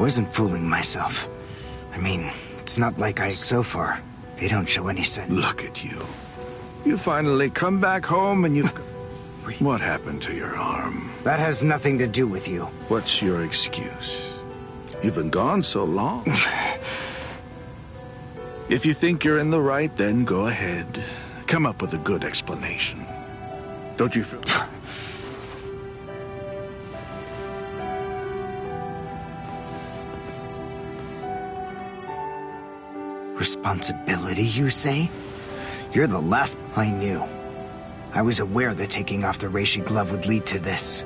wasn't fooling myself. I mean, it's not like so far, they don't show any sign. Look at you. You finally come back home and you've... What happened to your arm? That has nothing to do with you. What's your excuse? You've been gone so long. If you think you're in the right, then go ahead. Come up with a good explanation. Don't you feel... Responsibility, you say? You're the last I knew. I was aware that taking off the reishi glove would lead to this.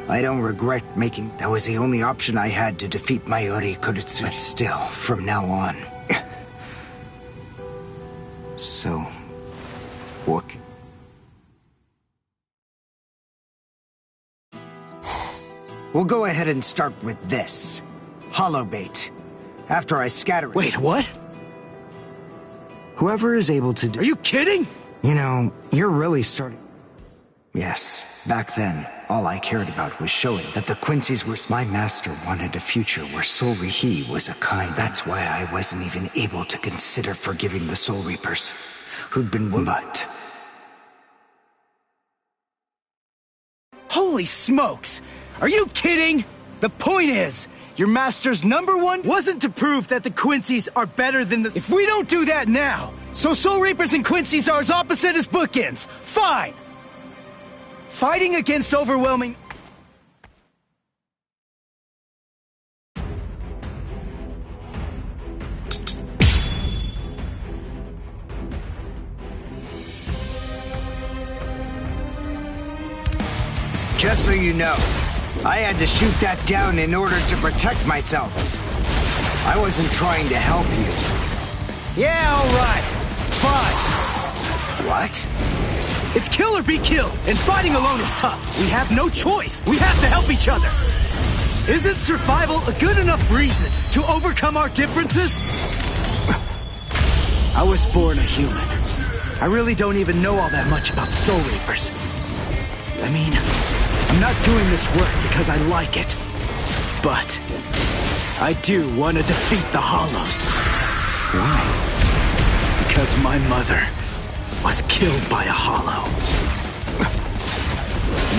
I don't regret making... That was the only option I had to defeat Mayuri Kurohitsugi. But still, from now on... So... what... We'll go ahead and start with this. Hollow bait. After I scatter it... Wait, what? Whoever is able to do... Are you kidding? You know, you're really starting... Yes, back then, all I cared about was showing that the Quincy's were... My master wanted a future where Soul Reaper... He was a kind... That's why I wasn't even able to consider forgiving the Soul Reapers, who'd been... But... Holy smokes! Are you kidding? The point is, your master's #1 wasn't to prove that the Quincy's are better than the... If we don't do that now, so Soul Reapers and Quincy's are as opposite as bookends. Fine! Fighting against overwhelming... Just so you know, I had to shoot that down in order to protect myself. I wasn't trying to help you. Yeah, alright. Fine. What? It's kill or be killed, and fighting alone is tough. We have no choice. We have to help each other. Isn't survival a good enough reason to overcome our differences? I was born a human. I really don't even know all that much about Soul Reapers. I mean, I'm not doing this work because I like it. But I do want to defeat the Hollows. Why? Because my mother was killed by a Hollow.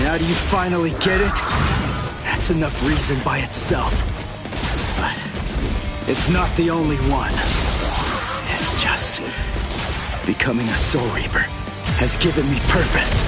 Now do you finally get it? That's enough reason by itself. But it's not the only one. It's just becoming a Soul Reaper has given me purpose.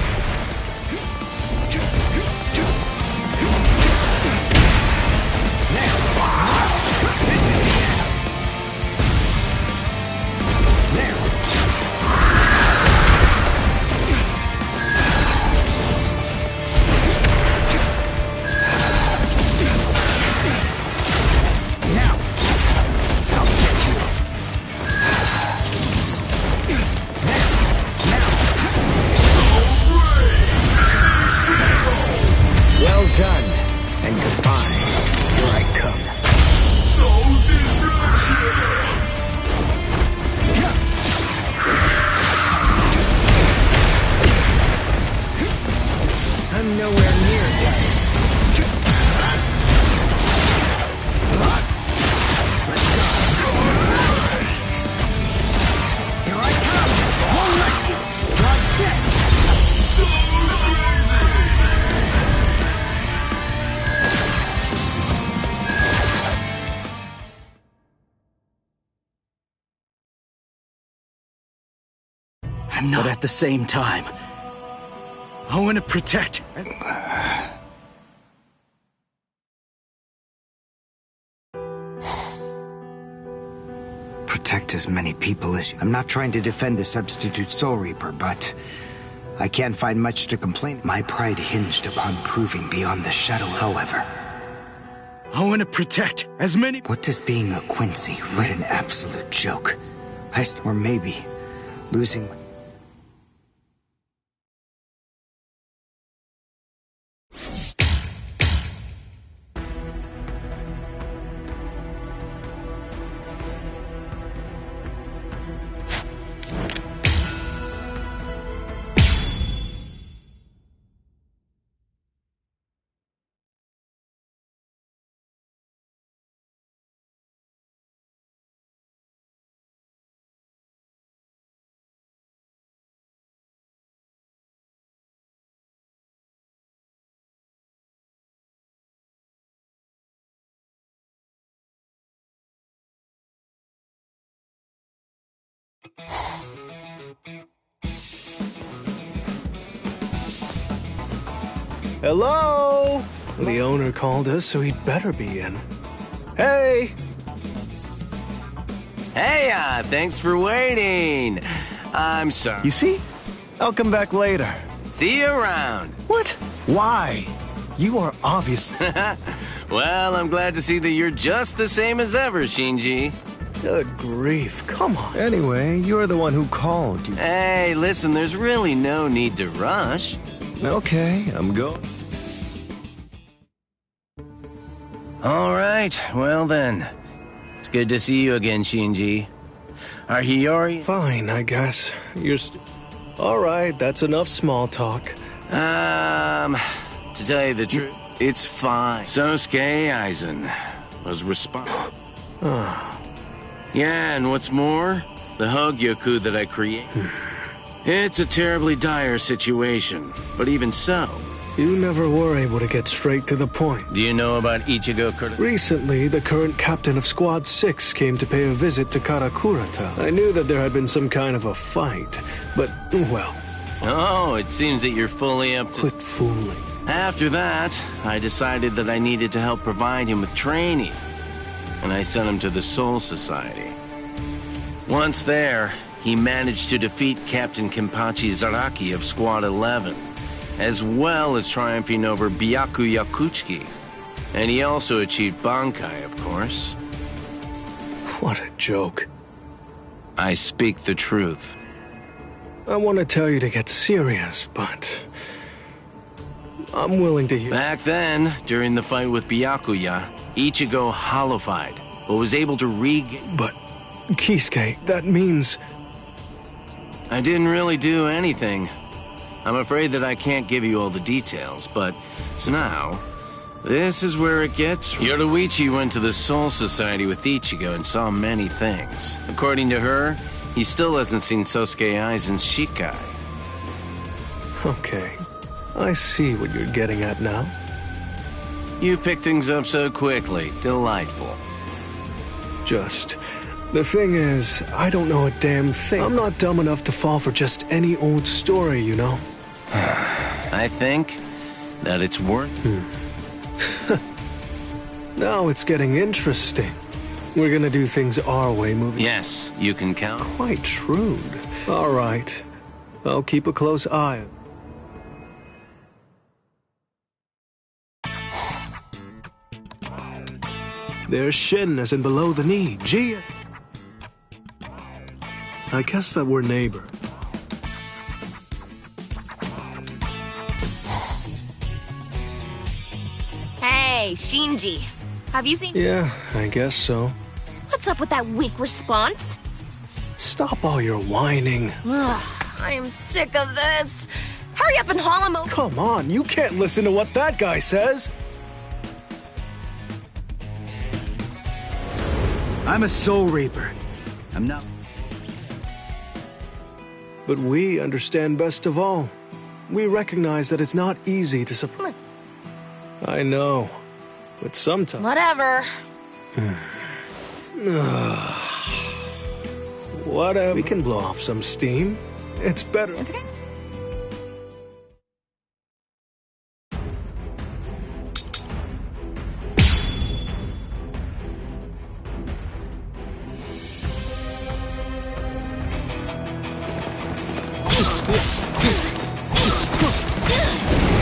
Done. And goodbye. Here I come. Soul destruction! I'm nowhere near done. Let's go. Here I come. Won't let you. Watch this. I'm not. But at the same time, I want to protect. Protect as many people as you. I'm not trying to defend a substitute Soul Reaper, but I can't find much to complain. My pride hinged upon proving beyond the shadow, however. I want to protect as many... What does being a Quincy? What an absolute joke. Or maybe losing... Hello? The owner called us, so he'd better be in. Hey! Hey, thanks for waiting. I'm sorry. You see? I'll come back later. See you around. What? Why? You are obvious. Well, I'm glad to see that you're just the same as ever, Shinji. Good grief, come on. Anyway, you're the one who called. Hey, listen, there's really no need to rush. Okay, I'm going. All right, well then. It's good to see you again, Shinji. Are Hiyori? Fine, I guess. All right, that's enough small talk. To tell you the truth, it's fine. Sosuke Aizen was responsible. Yeah, and what's more, the Hogyoku that I created. It's a terribly dire situation, but even so. You never were able to get straight to the point. Do you know about Ichigo Kurohitsugi? Recently, the current captain of Squad 6 came to pay a visit to Karakurata. I knew that there had been some kind of a fight, but, well... Oh, it seems that you're fully up to... Quit fooling. After that, I decided that I needed to help provide him with training, and I sent him to the Soul Society. Once there, he managed to defeat Captain Kenpachi Zaraki of Squad 11, as well as triumphing over Byaku Yakutsuki. And he also achieved Bankai, of course. What a joke. I speak the truth. I want to tell you to get serious, but... I'm willing to hear... Back then, during the fight with Byakuya, Ichigo hollow-fied, but was able to regain... But, Kisuke, that means... I didn't really do anything. I'm afraid that I can't give you all the details, but... So now, this is where it gets... Yoruichi went to the Soul Society with Ichigo and saw many things. According to her, he still hasn't seen Sosuke Aizen's Shikai. Okay, I see what you're getting at now. You pick things up so quickly. Delightful. The thing is, I don't know a damn thing. I'm not dumb enough to fall for just any old story, you know? I think that it's worth... Now it's getting interesting. We're gonna do things our way moving... Yes, you can count. Quite shrewd. All right. I'll keep a close eye on... There's shin as in below the knee. Gee. I guess that we're neighbor. Hey, Shinji. Have you seen... Yeah, I guess so. What's up with that weak response? Stop all your whining. Ugh, I am sick of this. Hurry up and haul him over. Come on, you can't listen to what that guy says. I'm a Soul Reaper. I'm not... But we understand best of all. We recognize that it's not easy to support. Listen. I know, but sometimes... Whatever. Whatever. We can blow off some steam. It's better. It's okay.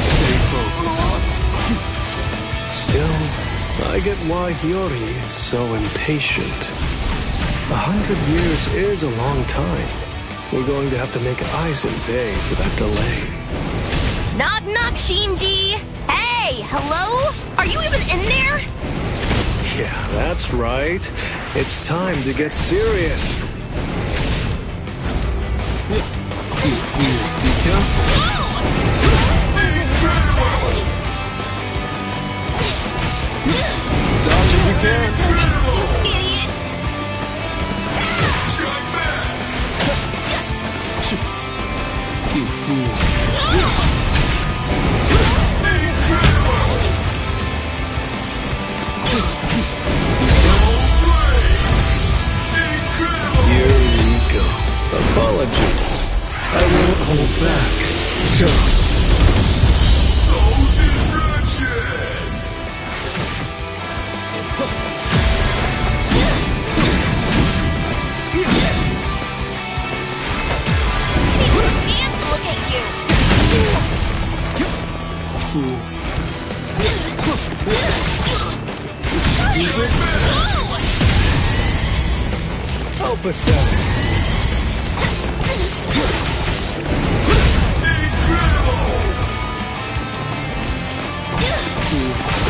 Stay focused. Still, I get why Hiyori is so impatient. 100 years is a long time. We're going to have to make Aizen pay for that delay. Knock, knock, Shinji. Hey, hello? Are you even in there? Yeah, that's right. It's time to get serious. Dodge if you can. Idiot. You fool. Here we go. back. So... How pathetic.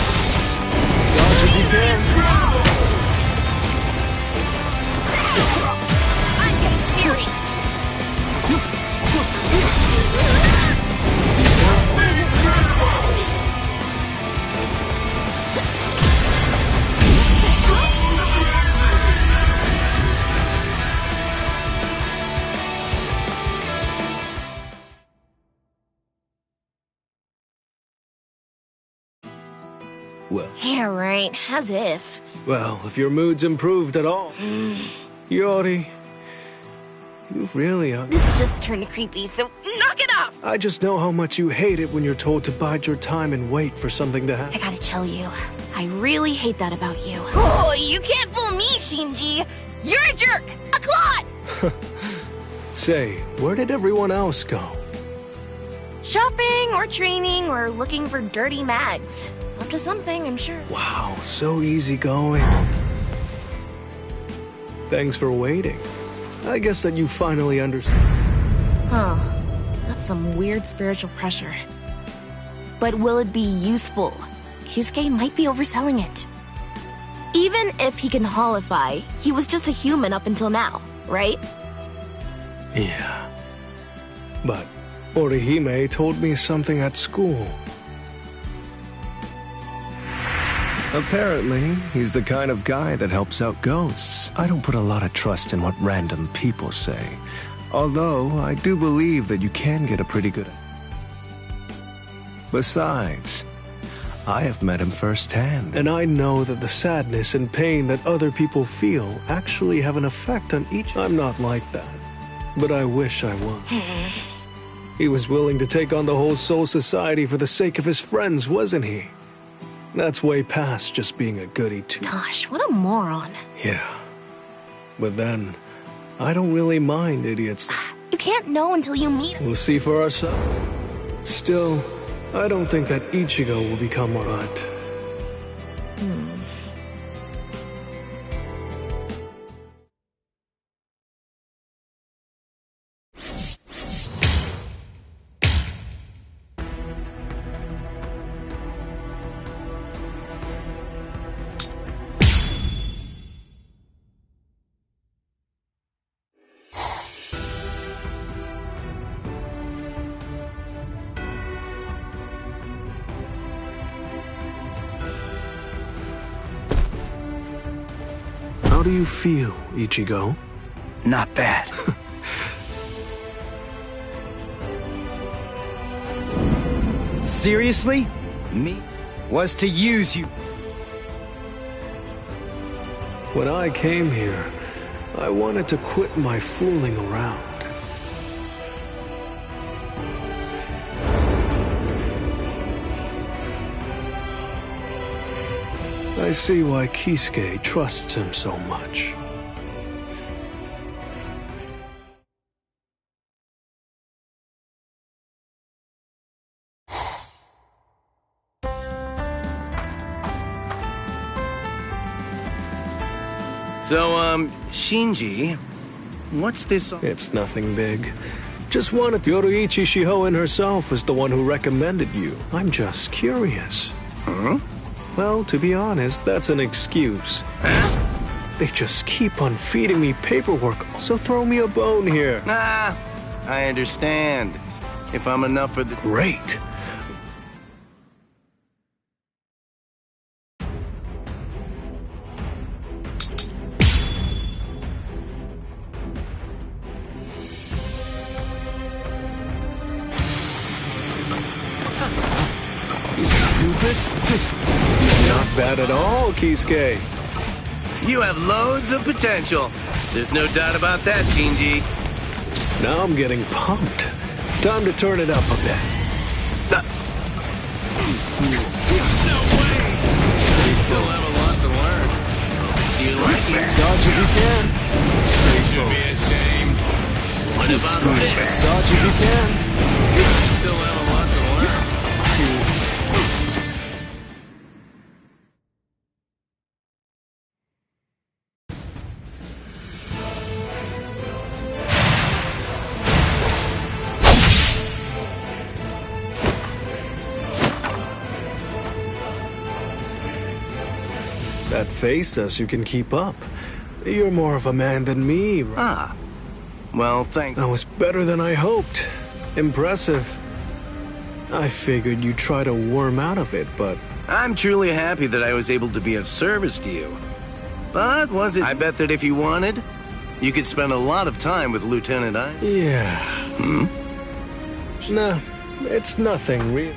Dodge if you can. I'm getting serious. Well, Yeah, right. As if. well, if your mood's improved at all. Yori, you really are... This just turned creepy, so knock it off! I just know how much you hate it when you're told to bide your time and wait for something to I happen. gotta tell you, I really hate that about you. Oh, you can't fool me, Shinji! You're a jerk! A clod! Say, where did everyone else go? Shopping, or training, or looking for dirty mags. Up to something, I'm sure. Wow, so easygoing. Thanks for waiting. I guess that you finally understand. Huh. That's some weird spiritual pressure. But will it be useful? Kisuke might be overselling it. Even if he can holify, he was just a human up until now, right? Yeah. But Orihime told me something at school. Apparently, he's the kind of guy that helps out ghosts. I don't put a lot of trust in what random people say. Although, I do believe that you can get a pretty good... Besides, I have met him firsthand. And I know that the sadness and pain that other people feel actually have an effect on each... I'm not like that, but I wish I was. He was willing to take on the whole Soul Society for the sake of his friends, wasn't he? That's way past just being a goody too. Gosh, what a moron. Yeah. But then, I don't really mind idiots. You can't know until you meet him. We'll see for ourselves. Still, I don't think that Ichigo will become alright. How do you feel, Ichigo? Not bad. Seriously? Me? Was to use you. When I came here, I wanted to quit my fooling around. I see why Kisuke trusts him so much. So, Shinji, what's this? It's nothing big. Just wanted to... Yoruichi Shihoin herself is the one who recommended you. I'm just curious. Huh? Well, to be honest, that's an excuse. They just keep on feeding me paperwork, so throw me a bone here. Ah, I understand. If I'm enough for the... Great. You stupid. Not bad at all, Kisuke. You have loads of potential. There's no doubt about that, Shinji. Now I'm getting pumped. Time to turn it up a bit. No way! Stay Still have a lot to learn. Do you like it? Dodge if you can. Stay Should be ashamed. What about this? Dodge if you can. Still have a lot to learn. That face says you can keep up. You're more of a man than me, right? Ah. Well, thanks. That was better than I hoped. Impressive. I figured you'd try to worm out of it, but... I'm truly happy that I was able to be of service to you. But was it? I bet that if you wanted, you could spend a lot of time with Lieutenant I. Yeah. Nah, it's nothing real.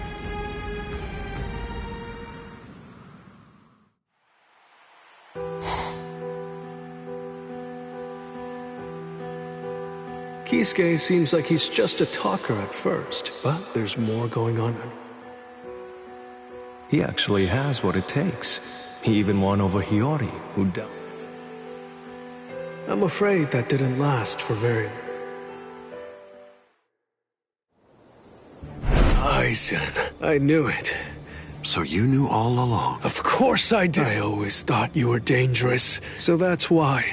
Kisuke seems like he's just a talker at first, but there's more going on. He actually has what it takes. He even won over Hiyori, who died. I'm afraid that didn't last for very... Aizen, I knew it. So you knew all along? Of course I did. I always thought you were dangerous, so that's why.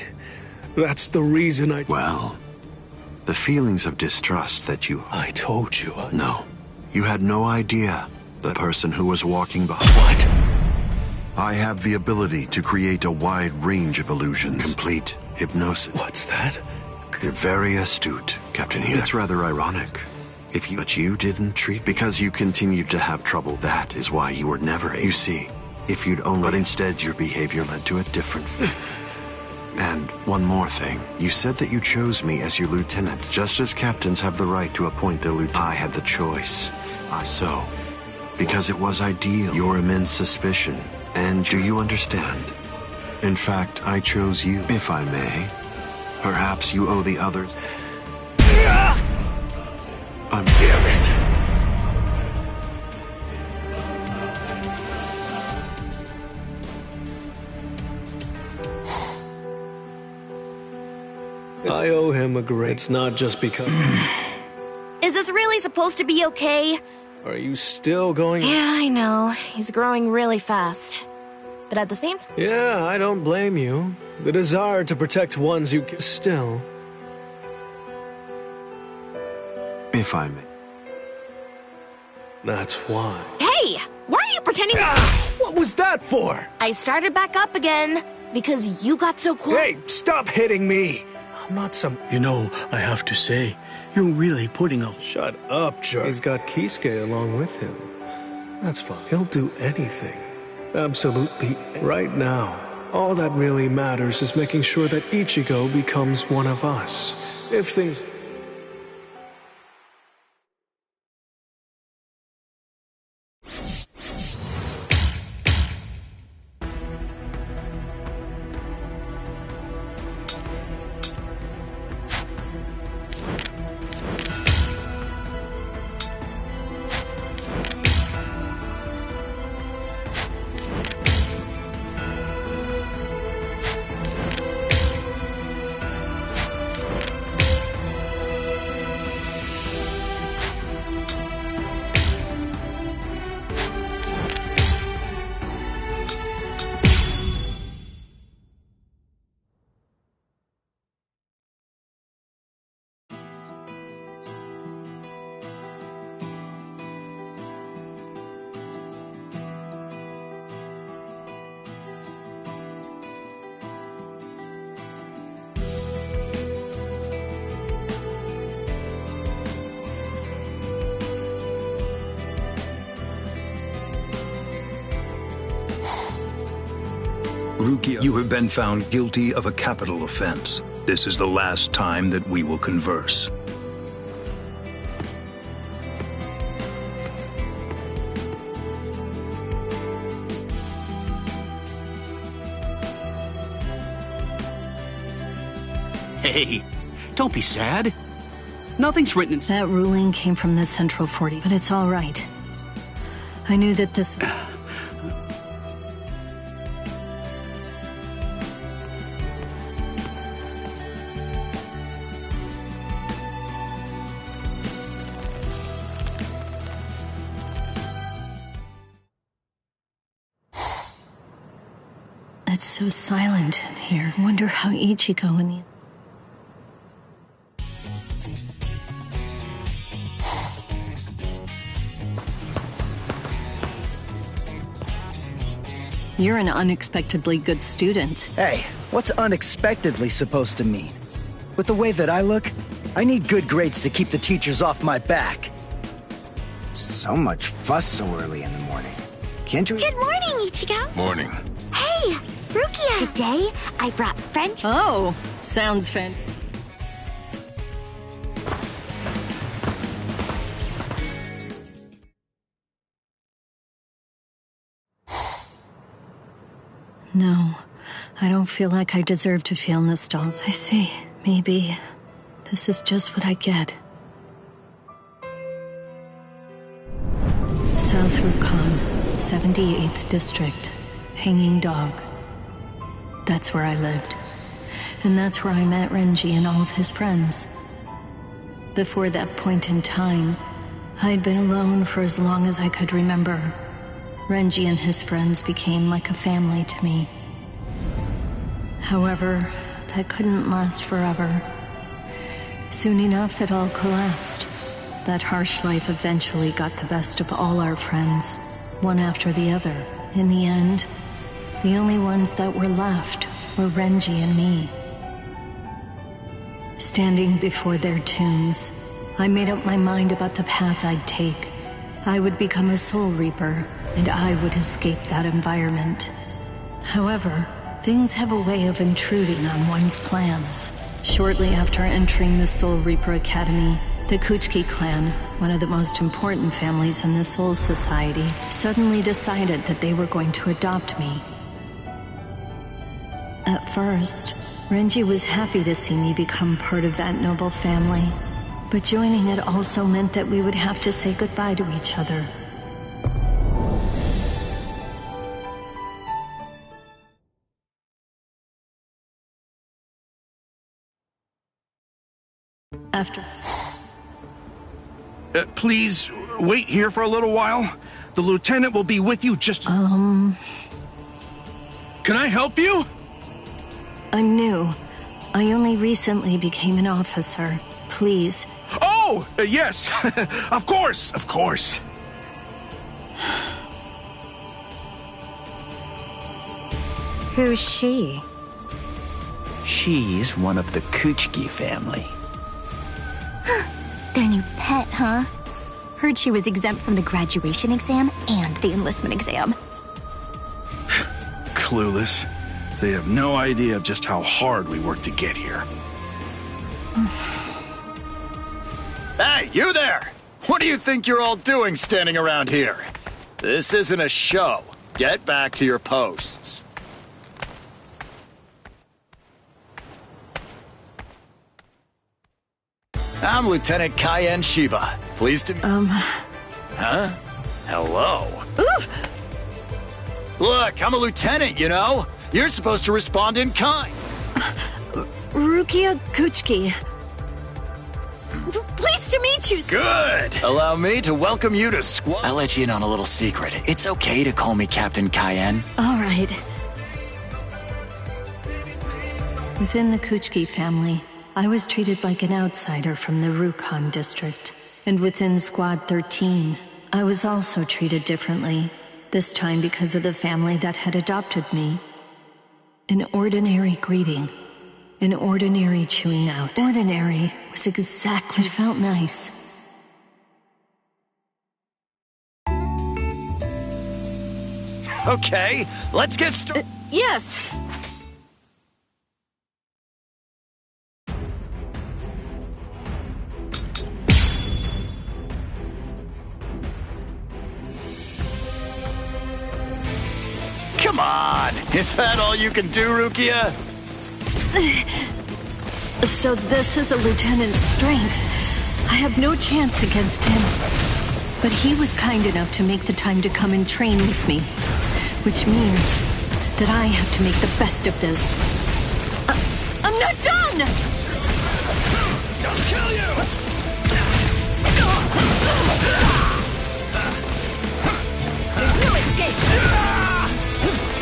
That's the reason I... Well, the feelings of distrust that you... I told you. No, you had no idea the person who was walking behind... What? I have the ability to create a wide range of illusions. Complete hypnosis. What's that? You're very astute, Captain Hida. It's rather ironic. But you didn't treat... Because you continued to have trouble. That is why you were never... You see, if you'd only... But instead, your behavior led to a different... And one more thing. You said that you chose me as your lieutenant. Just as captains have the right to appoint their lieutenant, I had the choice. Because it was ideal. Your immense suspicion. And do you understand? In fact, I chose you, if I may. Perhaps you owe the others... I'm... Damn it! I owe him a great... It's not just because... Is this really supposed to be okay? Are you still going... Yeah, I know. He's growing really fast. But at the same time... Yeah, I don't blame you. The desire to protect ones you... Still... If I may. That's why. Hey! Why are you pretending... What was that for? I started back up again because you got so quiet. Hey, stop hitting me! I'm not some... You know, I have to say, you're really putting a... Shut up, jerk. He's got Kisuke along with him. That's fine. He'll do anything. Absolutely. Right now, all that really matters is making sure that Ichigo becomes one of us. If things... Rukia, you have been found guilty of a capital offense. This is the last time that we will converse. Hey, don't be sad. Nothing's written in... That ruling came from the Central 40, but it's all right. I knew that this... It's so silent in here. I wonder how Ichigo and the... You're an unexpectedly good student. Hey, what's unexpectedly supposed to mean? With the way that I look, I need good grades to keep the teachers off my back. So much fuss so early in the morning. Can't you... Good morning, Ichigo. Morning. Hey, Rukia. Today, I brought French... Oh, sounds fan... No, I don't feel like I deserve to feel nostalgia. I see. Maybe this is just what I get. South Rukon, 78th District. Hanging Dog. That's where I lived. And that's where I met Renji and all of his friends. Before that point in time, I'd been alone for as long as I could remember. Renji and his friends became like a family to me. However, that couldn't last forever. Soon enough, it all collapsed. That harsh life eventually got the best of all our friends, one after the other. In the end, the only ones that were left were Renji and me. Standing before their tombs, I made up my mind about the path I'd take. I would become a Soul Reaper, and I would escape that environment. However, things have a way of intruding on one's plans. Shortly after entering the Soul Reaper Academy, the Kuchiki clan, one of the most important families in the Soul Society, suddenly decided that they were going to adopt me. At first, Renji was happy to see me become part of that noble family, but joining it also meant that we would have to say goodbye to each other. After... Please, wait here for a little while. The lieutenant will be with you just... Can I help you? I'm new. I only recently became an officer. Please. Oh, yes. Of course, of course. Who's she? She's one of the Kuchiki family. Their new pet, huh? Heard she was exempt from the graduation exam and the enlistment exam. Clueless. They have no idea of just how hard we worked to get here. Hey, you there! What do you think you're all doing standing around here? This isn't a show. Get back to your posts. I'm Lieutenant Cayenne Shiba. Pleased to... Huh? Hello. Oof! Look, I'm a lieutenant, you know? You're supposed to respond in kind. Rukia Kuchiki. Pleased to meet you. Good. Allow me to welcome you to squad. I'll let you in on a little secret. It's okay to call me Captain Cayenne. All right. Within the Kuchiki family, I was treated like an outsider from the Rukon district. And within Squad 13, I was also treated differently. This time because of the family that had adopted me. An ordinary greeting. An ordinary chewing out. Ordinary was exactly... It felt nice. Okay, let's get started. Yes. Come on! Is that all you can do, Rukia? So this is a lieutenant's strength. I have no chance against him. But he was kind enough to make the time to come and train with me. Which means that I have to make the best of this. I'm not done! I'll kill you! There's no escape!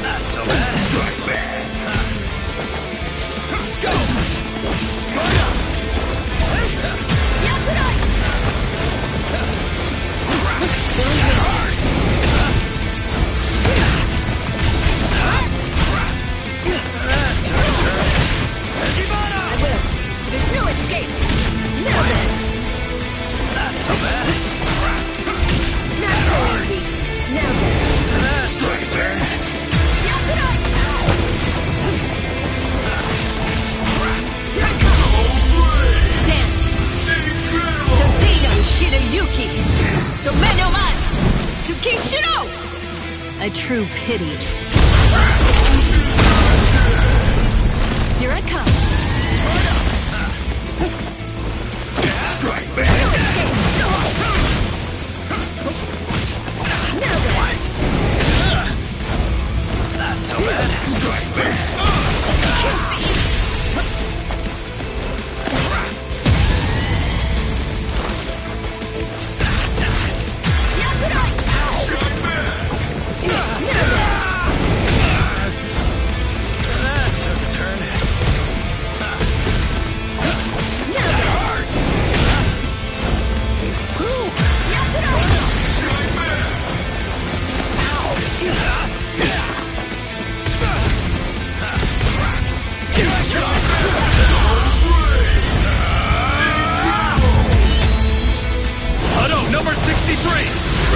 Not so bad. Strike back! Go! Yakurai! I will. There's no escape. Now then. Not so bad. Not so easy. Now then. Strike turn. Yakurai! Dance. Sodino Shirayuki. Domenoman. Tsukishiro. A true pity. Here I come. Strike back. Now then. What? Not so bad. Strike back. Yakurai! Strike back. Now then. That took a turn. Now then. Hard. Yakurai! Strike back. Hadou Number 63,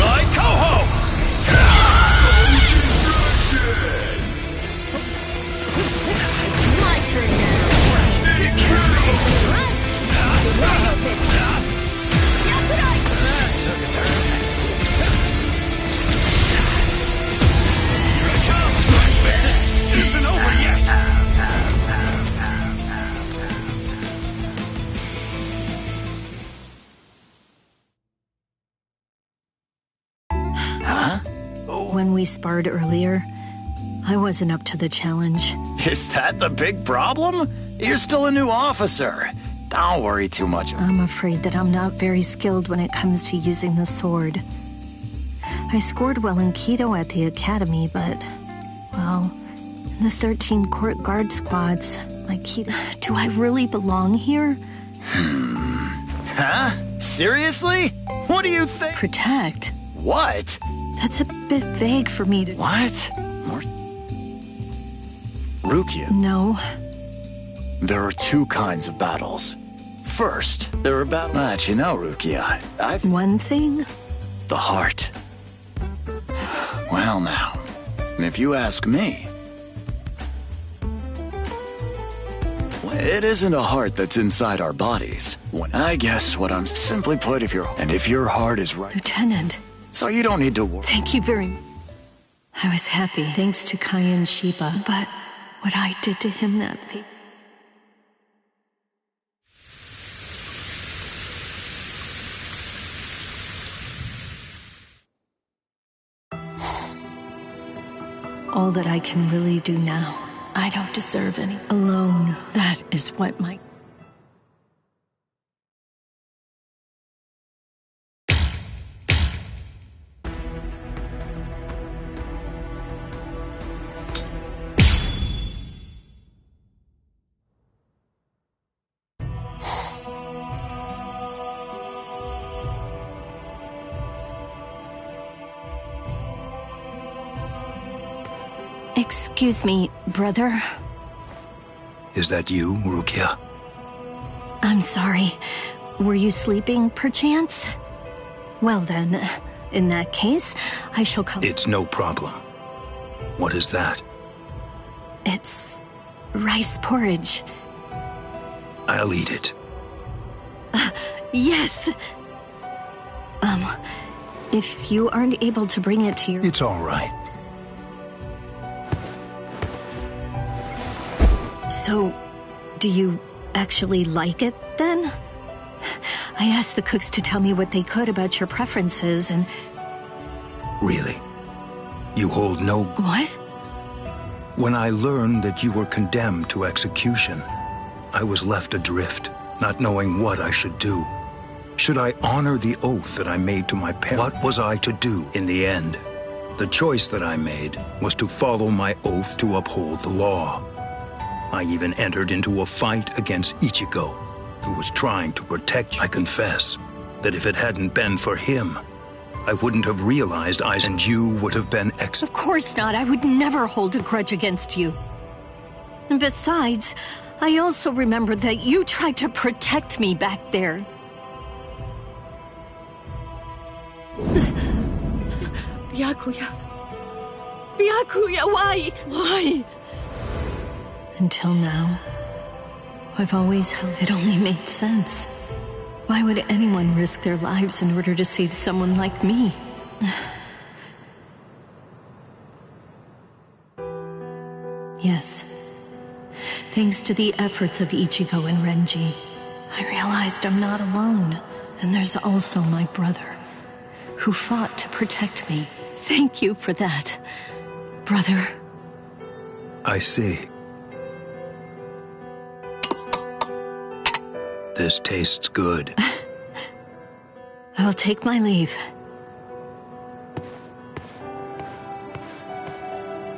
Ride Coho! It's my turn now. Tornado hit. Yakurai! Took a turn. Here I come! Strike back! It isn't over yet! When we sparred earlier, I wasn't up to the challenge. Is that the big problem? You're still a new officer. Don't worry too much. I'm afraid that I'm not very skilled when it comes to using the sword. I scored well in Kido at the academy, but, well, in the 13 court guard squads, my Kido... Do I really belong here? Huh? Seriously? What do you think? Protect? What? That's a bit vague for me to... What? More... Rukia, No. there are two kinds of battles. First, there are battles... But you know, Rukia, I've... One thing? The heart. Well now, if you ask me... It isn't a heart that's inside our bodies. I guess what I'm... Simply put, if your heart is right... Lieutenant. So you don't need to worry. Thank you very much. I was happy, thanks to Kaien Shiba, but what I did to him that day. All that I can really do now, I don't deserve any. Alone, that is what my... Excuse me, brother. Is that you, Rukia? I'm sorry. Were you sleeping, perchance? Well then, in that case, I shall come... It's no problem. What is that? It's... rice porridge. I'll eat it. Yes! If you aren't able to bring it to your... It's all right. So, do you actually like it, then? I asked the cooks to tell me what they could about your preferences, and... Really? You hold no... What? When I learned that you were condemned to execution, I was left adrift, not knowing what I should do. Should I honor the oath that I made to my parents? What was I to do in the end? The choice that I made was to follow my oath to uphold the law. I even entered into a fight against Ichigo, who was trying to protect you. I confess that if it hadn't been for him, I wouldn't have realized and you would have been Of course not. I would never hold a grudge against you. And besides, I also remember that you tried to protect me back there. Byakuya. Byakuya, why? Why? Until now, I've always held it only made sense. Why would anyone risk their lives in order to save someone like me? Yes. Thanks to the efforts of Ichigo and Renji, I realized I'm not alone. And there's also my brother, who fought to protect me. Thank you for that, brother. I see. This tastes good. I'll take my leave.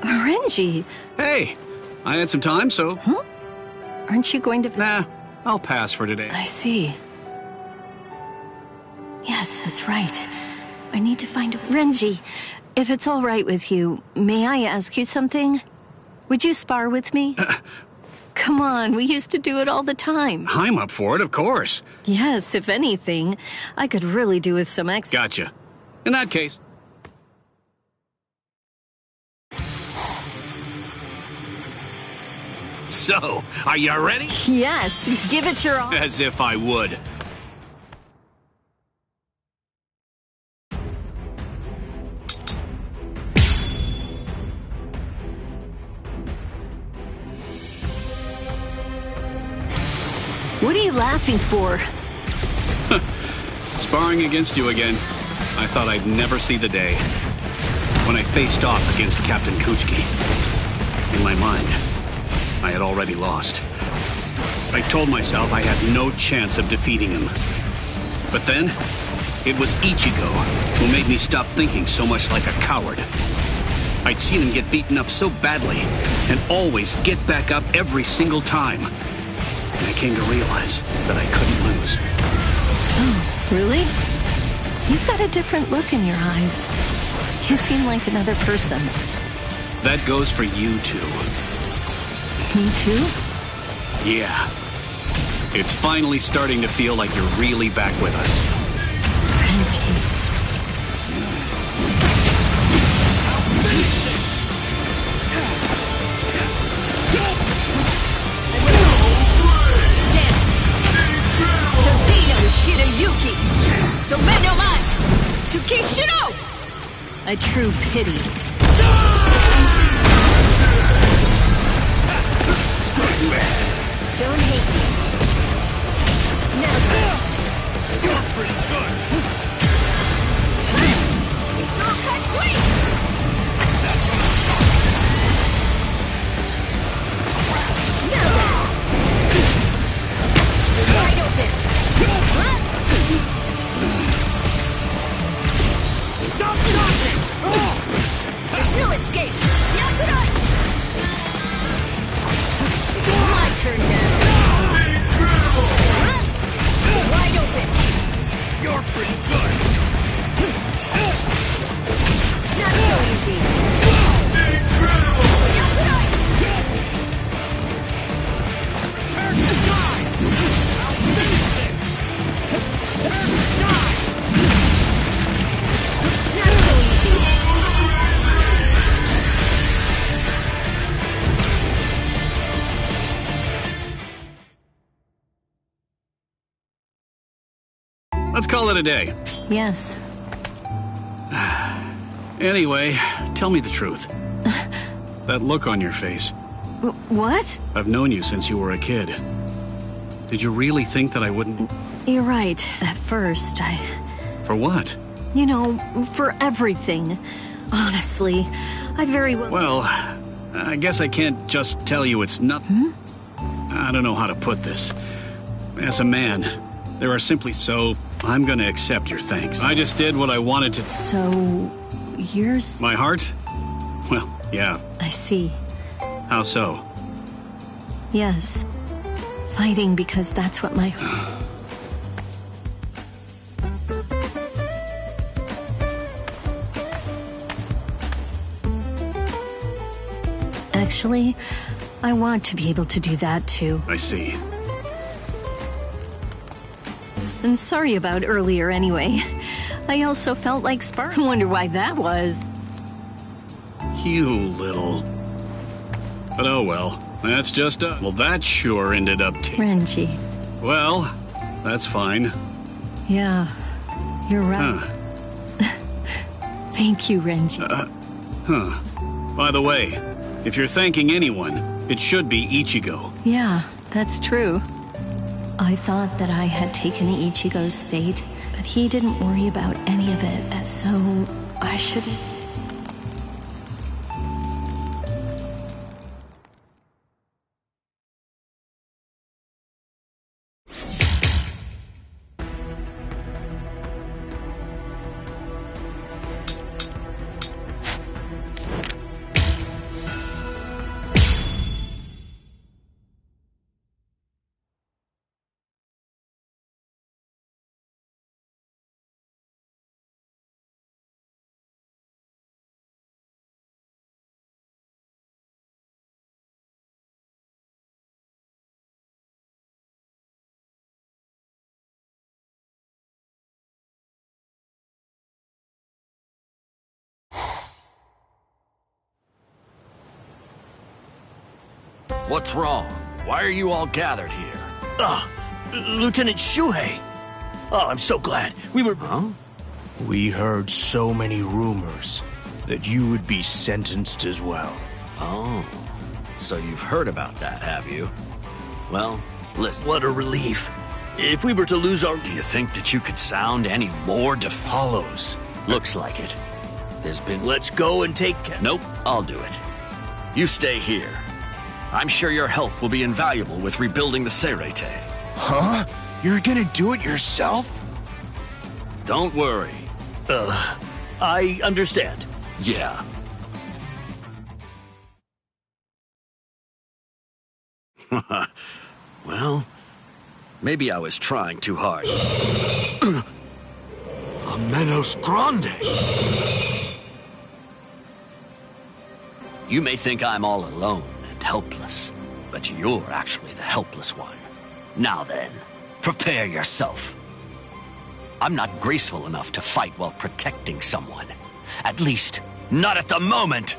Renji! Hey, I had some time, so... Huh? Aren't you going to... Nah, I'll pass for today. I see. Yes, that's right. I need to find a... Renji, if it's all right with you, may I ask you something? Would you spar with me? Come on, we used to do it all the time. I'm up for it, of course. Yes, if anything, I could really do with some Gotcha. In that case... So, are you ready? Yes, give it your all. As if I would. What are you laughing for? Sparring against you again. I thought I'd never see the day. When I faced off against Captain Kuchiki. In my mind, I had already lost. I told myself I had no chance of defeating him. But then, it was Ichigo who made me stop thinking so much like a coward. I'd seen him get beaten up so badly, and always get back up every single time. And I came to realize that I couldn't lose. Oh, really? You've got a different look in your eyes. You seem like another person. That goes for you too. Me too? Yeah. It's finally starting to feel like you're really back with us. Renji. Shirayuki! Someno mai! Tsukishiro! A true pity. Don't hate me. Never. You're pretty good. Shortcut wide open. Stop stopping! There's no escape. Yakurai! It's my turn now. Wide open. You're pretty good. Not so easy. Yakurai! Prepare to die! I'll finish this! Prepare to die! Not so easy. Let's call it a day. Yes. Anyway, tell me the truth. That look on your face. What? I've known you since you were a kid. Did you really think that I wouldn't? You're right. At first, For what? You know, for everything. Honestly, I very well... Well, I guess I can't just tell you it's nothing. I don't know how to put this. As a man, there are simply... So, I'm gonna accept your thanks. I just did what I wanted to... So... yours? My heart? Well, yeah. I see. How so? Yes. Fighting because that's what my... Actually, I want to be able to do that too. I see. And sorry about earlier anyway. I also felt like sparring. Wonder why that was. You little... But oh well. That's just a... Well, that sure ended up... Renji. Well, that's fine. Yeah, you're right. Thank you, Renji. By the way, if you're thanking anyone, it should be Ichigo. Yeah, that's true. I thought that I had taken Ichigo's fate, but he didn't worry about any of it, so I shouldn't... What's wrong? Why are you all gathered here? Lieutenant Shuhei. Oh, I'm so glad. Huh? We heard so many rumors that you would be sentenced as well. Oh, so you've heard about that, have you? Well, listen. What a relief. If we were to lose our... Do you think that you could sound any more Hollows. Looks like it. There's been... Let's go and take... Nope, I'll do it. You stay here. I'm sure your help will be invaluable with rebuilding the Seirete. Huh? You're gonna do it yourself? Don't worry. I understand. Yeah. Well, maybe I was trying too hard. A Menos Grande! You may think I'm all alone and helpless, but you're actually the helpless one. Now then, prepare yourself. I'm not graceful enough to fight while protecting someone. At least, not at the moment!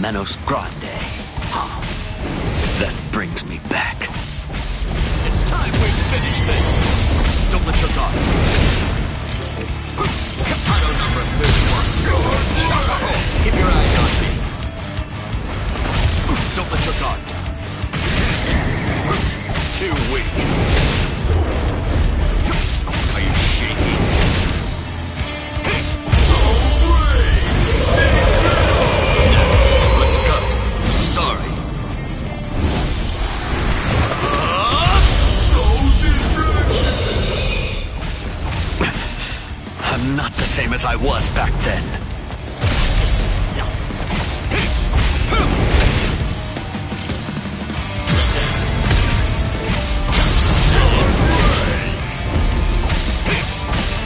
Menos Grande. Huh. That brings me back. It's time we finish this! Don't let your guard. Hadou Number 31. Shaka! Keep your eyes on me. Don't let your guard down. Too weak. Are you shaking? Sorry. I'm not the same as I was back then. This is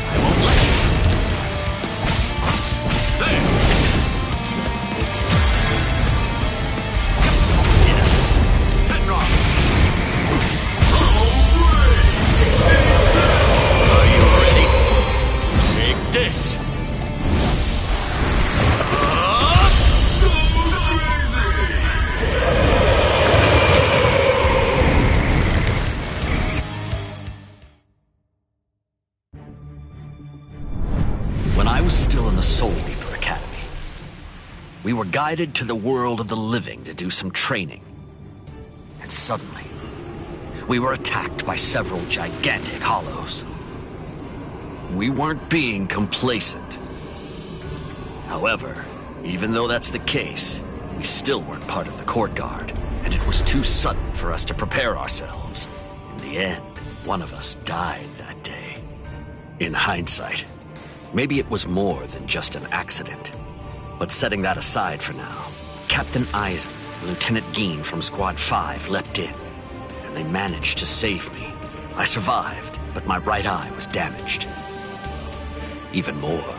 I won't let you. guided to the world of the living to do some training. And suddenly, we were attacked by several gigantic hollows. We weren't being complacent. However, even though that's the case, we still weren't part of the court guard, and it was too sudden for us to prepare ourselves. In the end, one of us died that day. In hindsight, maybe it was more than just an accident. But setting that aside for now, Captain Eisen and Lieutenant Geen from Squad 5 leapt in, and they managed to save me. I survived, but my right eye was damaged. Even more,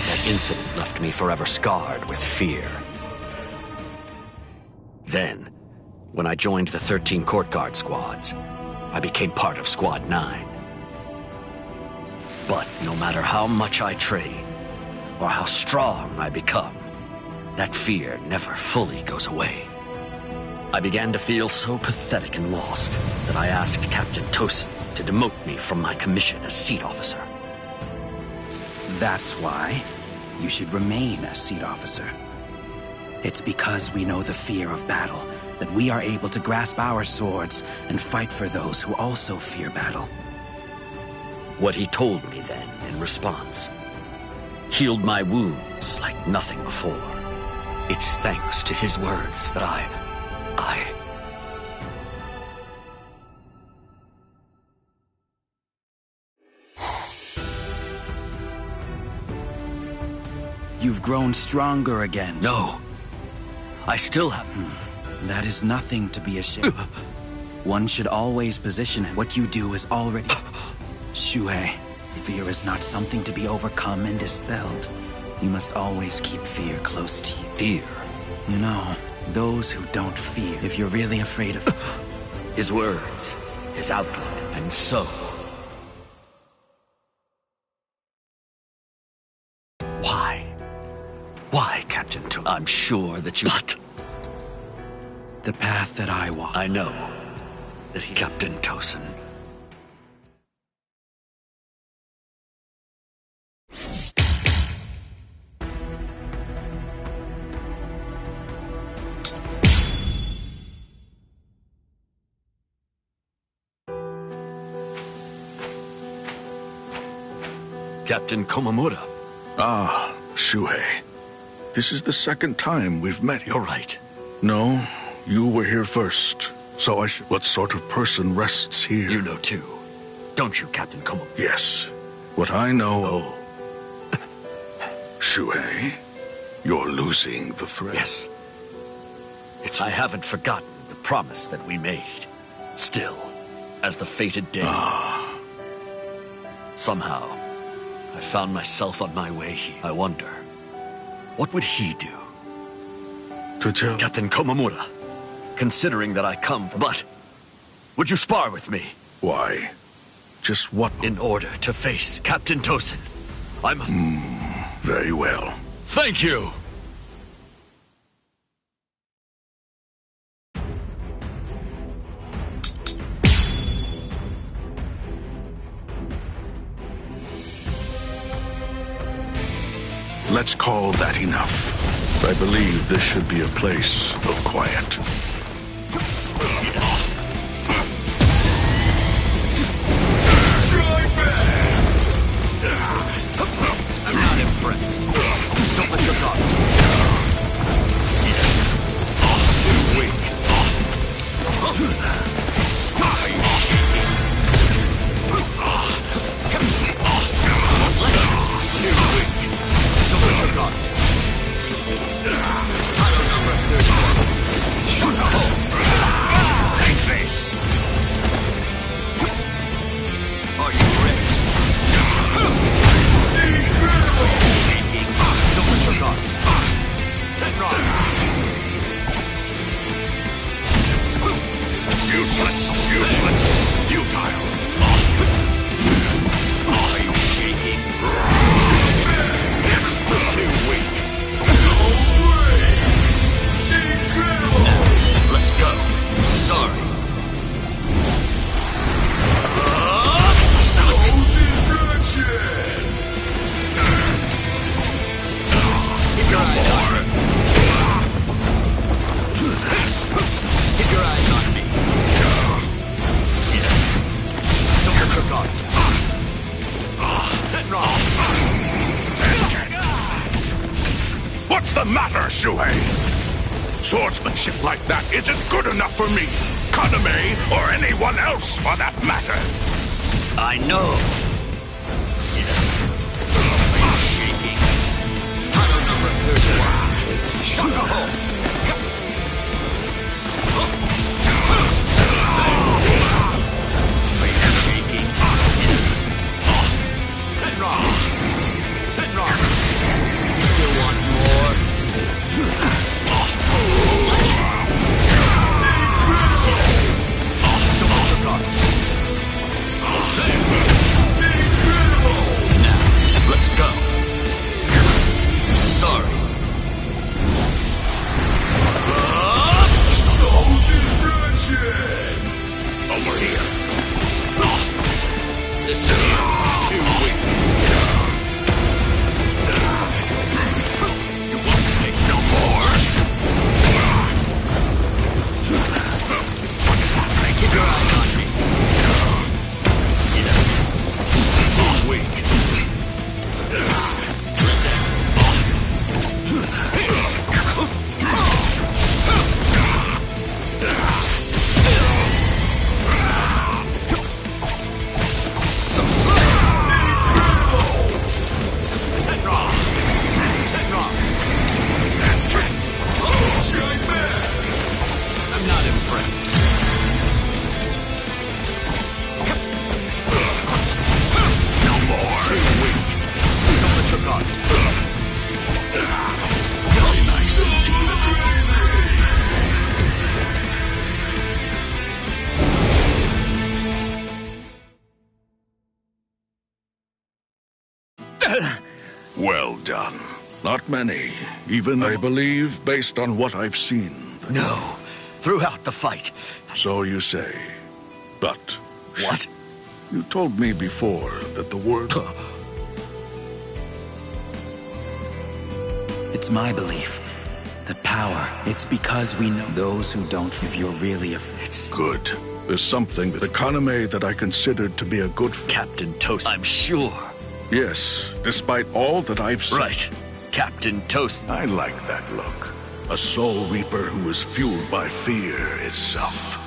that incident left me forever scarred with fear. Then, when I joined the 13 Court Guard squads, I became part of Squad 9. But no matter how much I train, or how strong I become, that fear never fully goes away. I began to feel so pathetic and lost that I asked Captain Tosin to demote me from my commission as Seat Officer. That's why you should remain a Seat Officer. It's because we know the fear of battle that we are able to grasp our swords and fight for those who also fear battle. What he told me then, in response, healed my wounds like nothing before. It's thanks to his words that I... You've grown stronger again. No. I still have... That is nothing to be ashamed of. One should always position it. What you do is already... Shuhei, fear is not something to be overcome and dispelled. You must always keep fear close to you. Fear? You know, those who don't fear, if you're really afraid of... His words, his outlook, and so... Why, Captain Tosin? I'm sure that you... But... The path that I walk... I know that he... Captain Tosin... Captain Komamura. Ah, Shuhei. This is the second time we've met. You're right. No, you were here first, so I should... What sort of person rests here? You know too, don't you, Captain Komamura? Yes. What I know... Oh. Shuhei, you're losing the thread. Yes. I haven't forgotten the promise that we made. Still, as the fated day... Somehow, I found myself on my way here. I wonder, what would he do? To tell... Captain Komamura, considering that I come from... But, would you spar with me? Why? Just what? In order to face Captain Tosin, I must... Very well. Thank you! Let's call that enough. I believe this should be a place of quiet. Strike back! I'm not impressed. Don't let your guard. Too weak. Too weak. Don't let your guard. Hadou Number 31. Shut up! Take this! Are you ready? Incredible! Shaking. Don't let your guard. Take guard. Useless, futile. Are you shaking? Too weak. No way! Incredible! Let's go. Sorry. Keep your eyes on her. Shuhei. Swordsmanship like that isn't good enough for me, Kaname, or anyone else for that matter. I know. Are you shaking? Hadou Number 31. Shaka home. Are you shaking? Yes. Tenra. Tenra. You still want more? Don't let your guard. Now, let's go. Sorry. Over here. This is too weak. You won't escape no more. What's happening? Keep your eyes on me. Yes. Too weak. Some slack. Tenra. Tenra. I'm not impressed. No more. Too weak. Don't let your guard. Very nice. Well done. Not many, even I believe, based on what I've seen. No. Throughout the fight. So you say. But... What? You told me before that the word... It's my belief that power, it's because we know those who don't, if you're really it's good. There's something that the Kaname that I considered to be a good... Captain Toast. I'm sure. Yes, despite all that I've seen. Right. Captain Toast. I like that look. A Soul Reaper who is fueled by fear itself.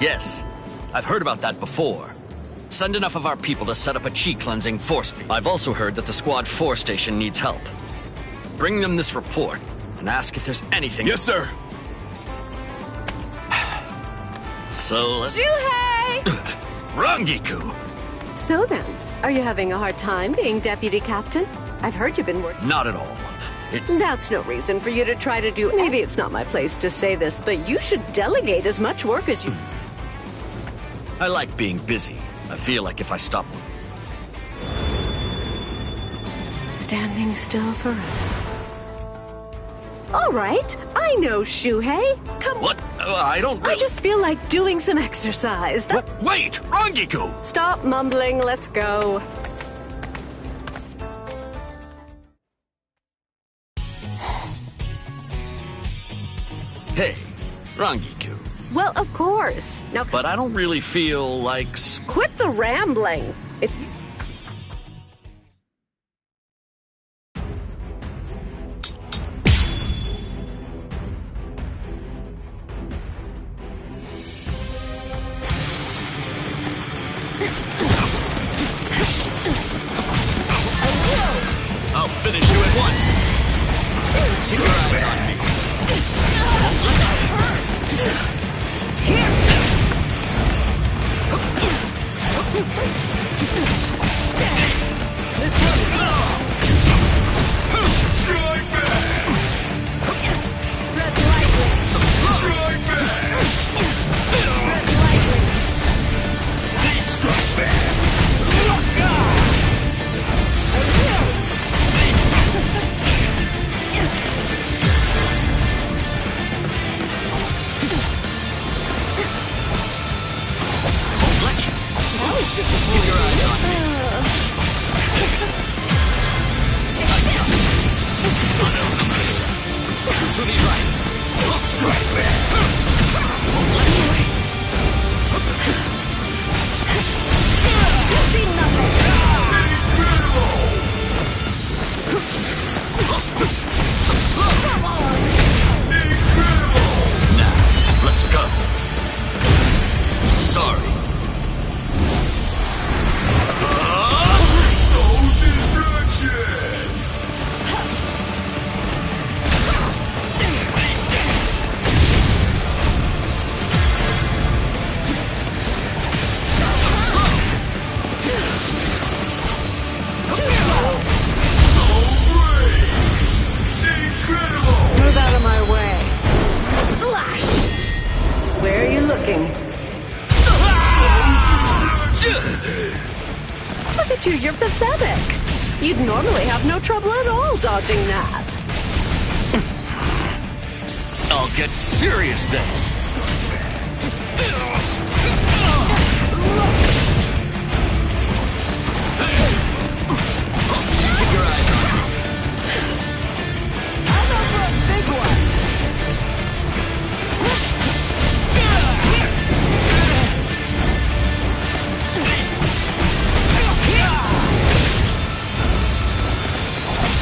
Yes, I've heard about that before. Send enough of our people to set up a chi-cleansing force field. I've also heard that the Squad 4 station needs help. Bring them this report and ask if there's anything... Yes, sir. So let's... Shuhei! Rangiku! So then, are you having a hard time being deputy captain? I've heard you've been working... Not at all. It's... That's no reason for you to try to do... Maybe it's not my place to say this, but you should delegate as much work as you... I like being busy. I feel like if I stop... Standing still forever. All right, I know, Shuhei. Come on. What? I don't... I just feel like doing some exercise. Wait! Rangiku! Stop mumbling, let's go. Hey, Rangiku. Well, of course. Now, But I don't really feel like... quit the rambling. If you... I'll finish you at once. Keep your eyes on me. Here! This one goes! Strike back! Tread lightly! Some slow! Strike back! Tread lightly! at you, you're pathetic. You'd normally have no trouble at all dodging that. I'll get serious then. Keep your eyes on me. I'm up for a big one.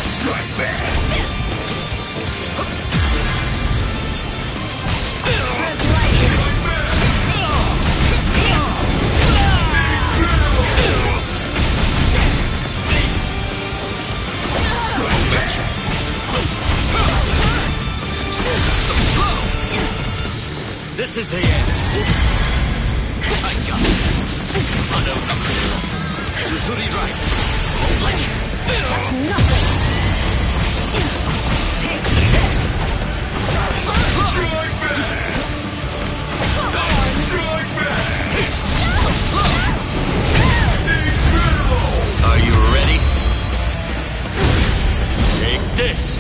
Strike back. This is the end. I got it. Hadou Number. Susuri right. Won't let you. That's nothing. Take this. Strike back. Strike back. So slow. Incredible. Are you ready? Take this.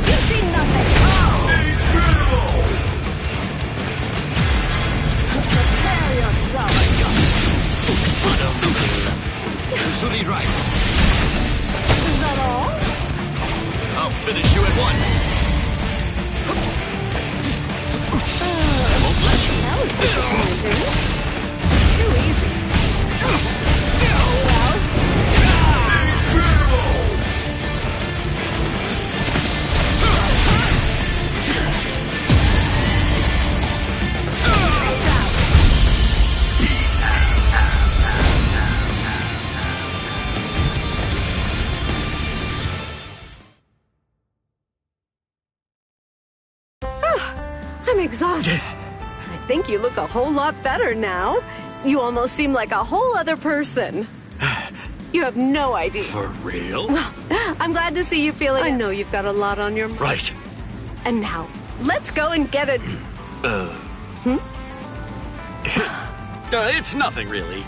You see nothing. Incredible. Prepare yourself. I got it. Hadou Number. Susuri right. Is that all? I'll finish you at once. I won't let you. That was disappointing. Too easy. Oh well. Incredible. This out. I'm exhausted. I think you look a whole lot better now. You almost seem like a whole other person. You have no idea. For real? Well, I'm glad to see you feeling. I know you've got a lot on your mind. Right. And now, let's go and get it. It's nothing really.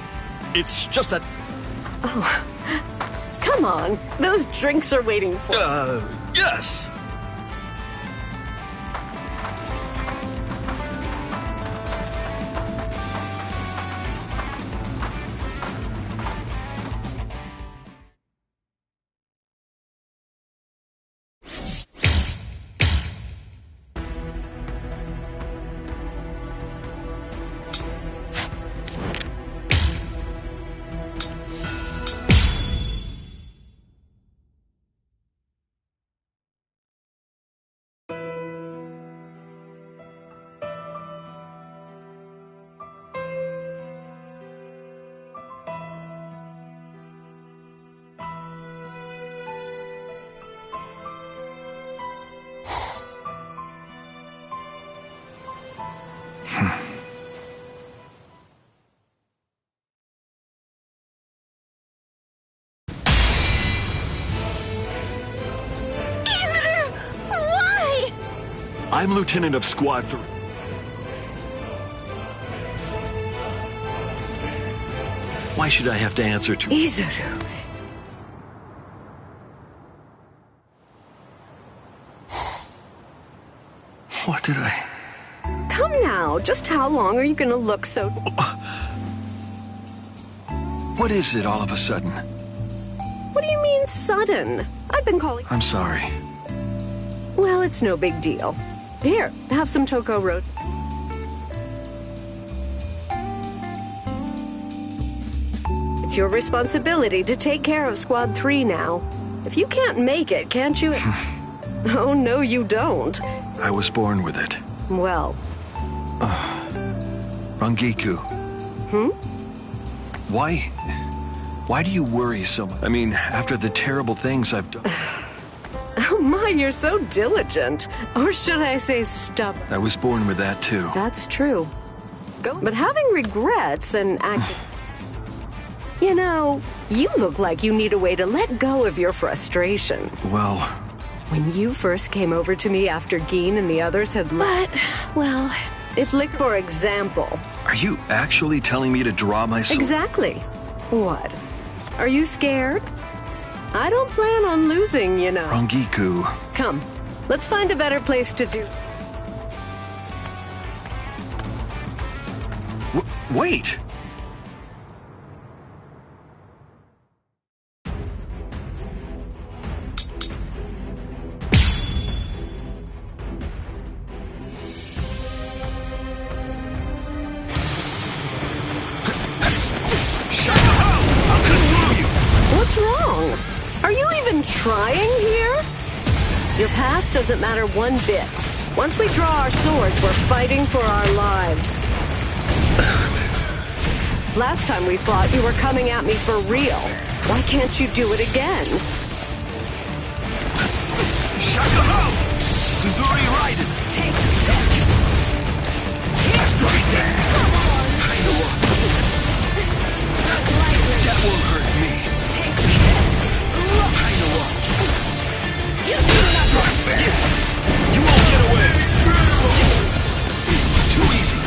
It's just that. Oh, come on. Those drinks are waiting for you. Yes. I'm Lieutenant of Squad 3. Why should I have to answer to... Izuru. What did I... Come now, just how long are you gonna look so... What is it all of a sudden? What do you mean, sudden? I've been calling... I'm sorry. Well, it's no big deal. Here, have some Toko Road. It's your responsibility to take care of Squad 3 now. If you can't make it, can't you... Oh, no, you don't. I was born with it. Well... Rangiku. Why do you worry so much? I mean, after the terrible things I've done... Oh my, you're so diligent. Or should I say stubborn? I was born with that, too. That's true. But having regrets and acting... You know, you look like you need a way to let go of your frustration. Well, When you first came over to me after Geen and the others had left... But, well, if liquor... For example... Are you actually telling me to draw my sword? Exactly. What? Are you scared? I don't plan on losing, you know. Rangiku. Come, let's find a better place to do... Wait! What's wrong? Are you even trying here? Your past doesn't matter one bit. Once we draw our swords, we're fighting for our lives. Last time we fought, you were coming at me for real. Why can't you do it again? Shakaho! Tsuzuri Raiden! Take this! Straight there! I know. That won't hurt me. Take this! I know. You see strike back! You won't get away! Too easy!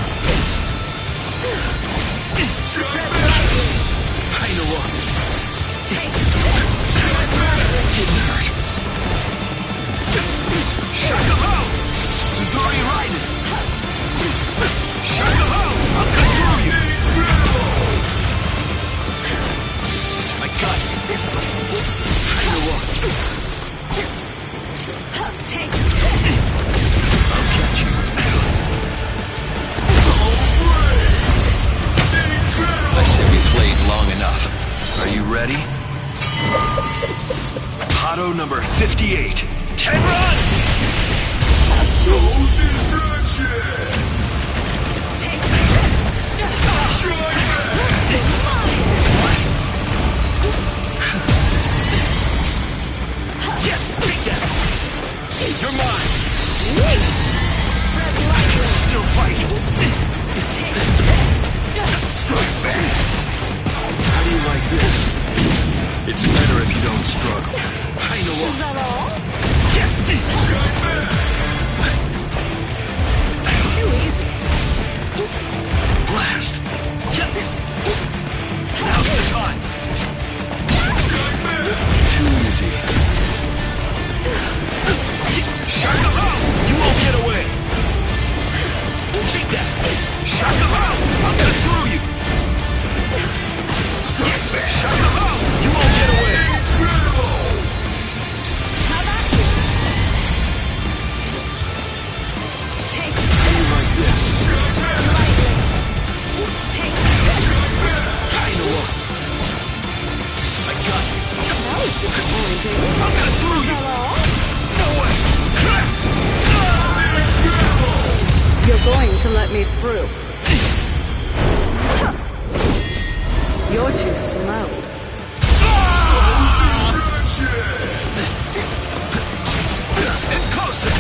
I know. Take this! Didn't hurt. Shakaho! Tsuzuri Raiden! Shakaho! I'll cut through you! I got you. I know. Take this! I'll catch you. I say we played long enough. Are you ready? Hadou number 58. Tenron! No distraction! Take this! Take that! You're mine! I can still fight! Take this! Strike back! How do you like this? It's better if you don't struggle. I know. Is that all? Strike back! Too easy. Blast! Now's the time! Strike back! Too easy. Shakaho! You won't get away! Take that! Shakaho! I'll cut through you! Strike back! Shakaho! You won't get away! Incredible! How about you? Take this! Like this. Strike back! Take this! I know. I got you. That was disappointing. I'll cut through you! No way! You're going to let me through. You're too slow. And closer!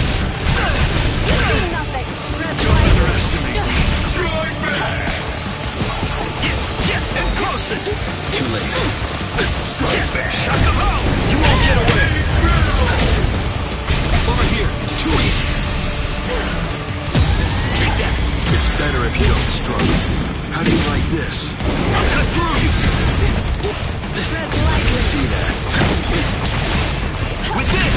Nothing. Don't underestimate me. Strike back! And closer! Too late. Strike back! Shakaho! You won't get away! Over here! Too easy! Take that! It's better if you don't struggle. How do you like this? I'll cut through you! I can see that. With this!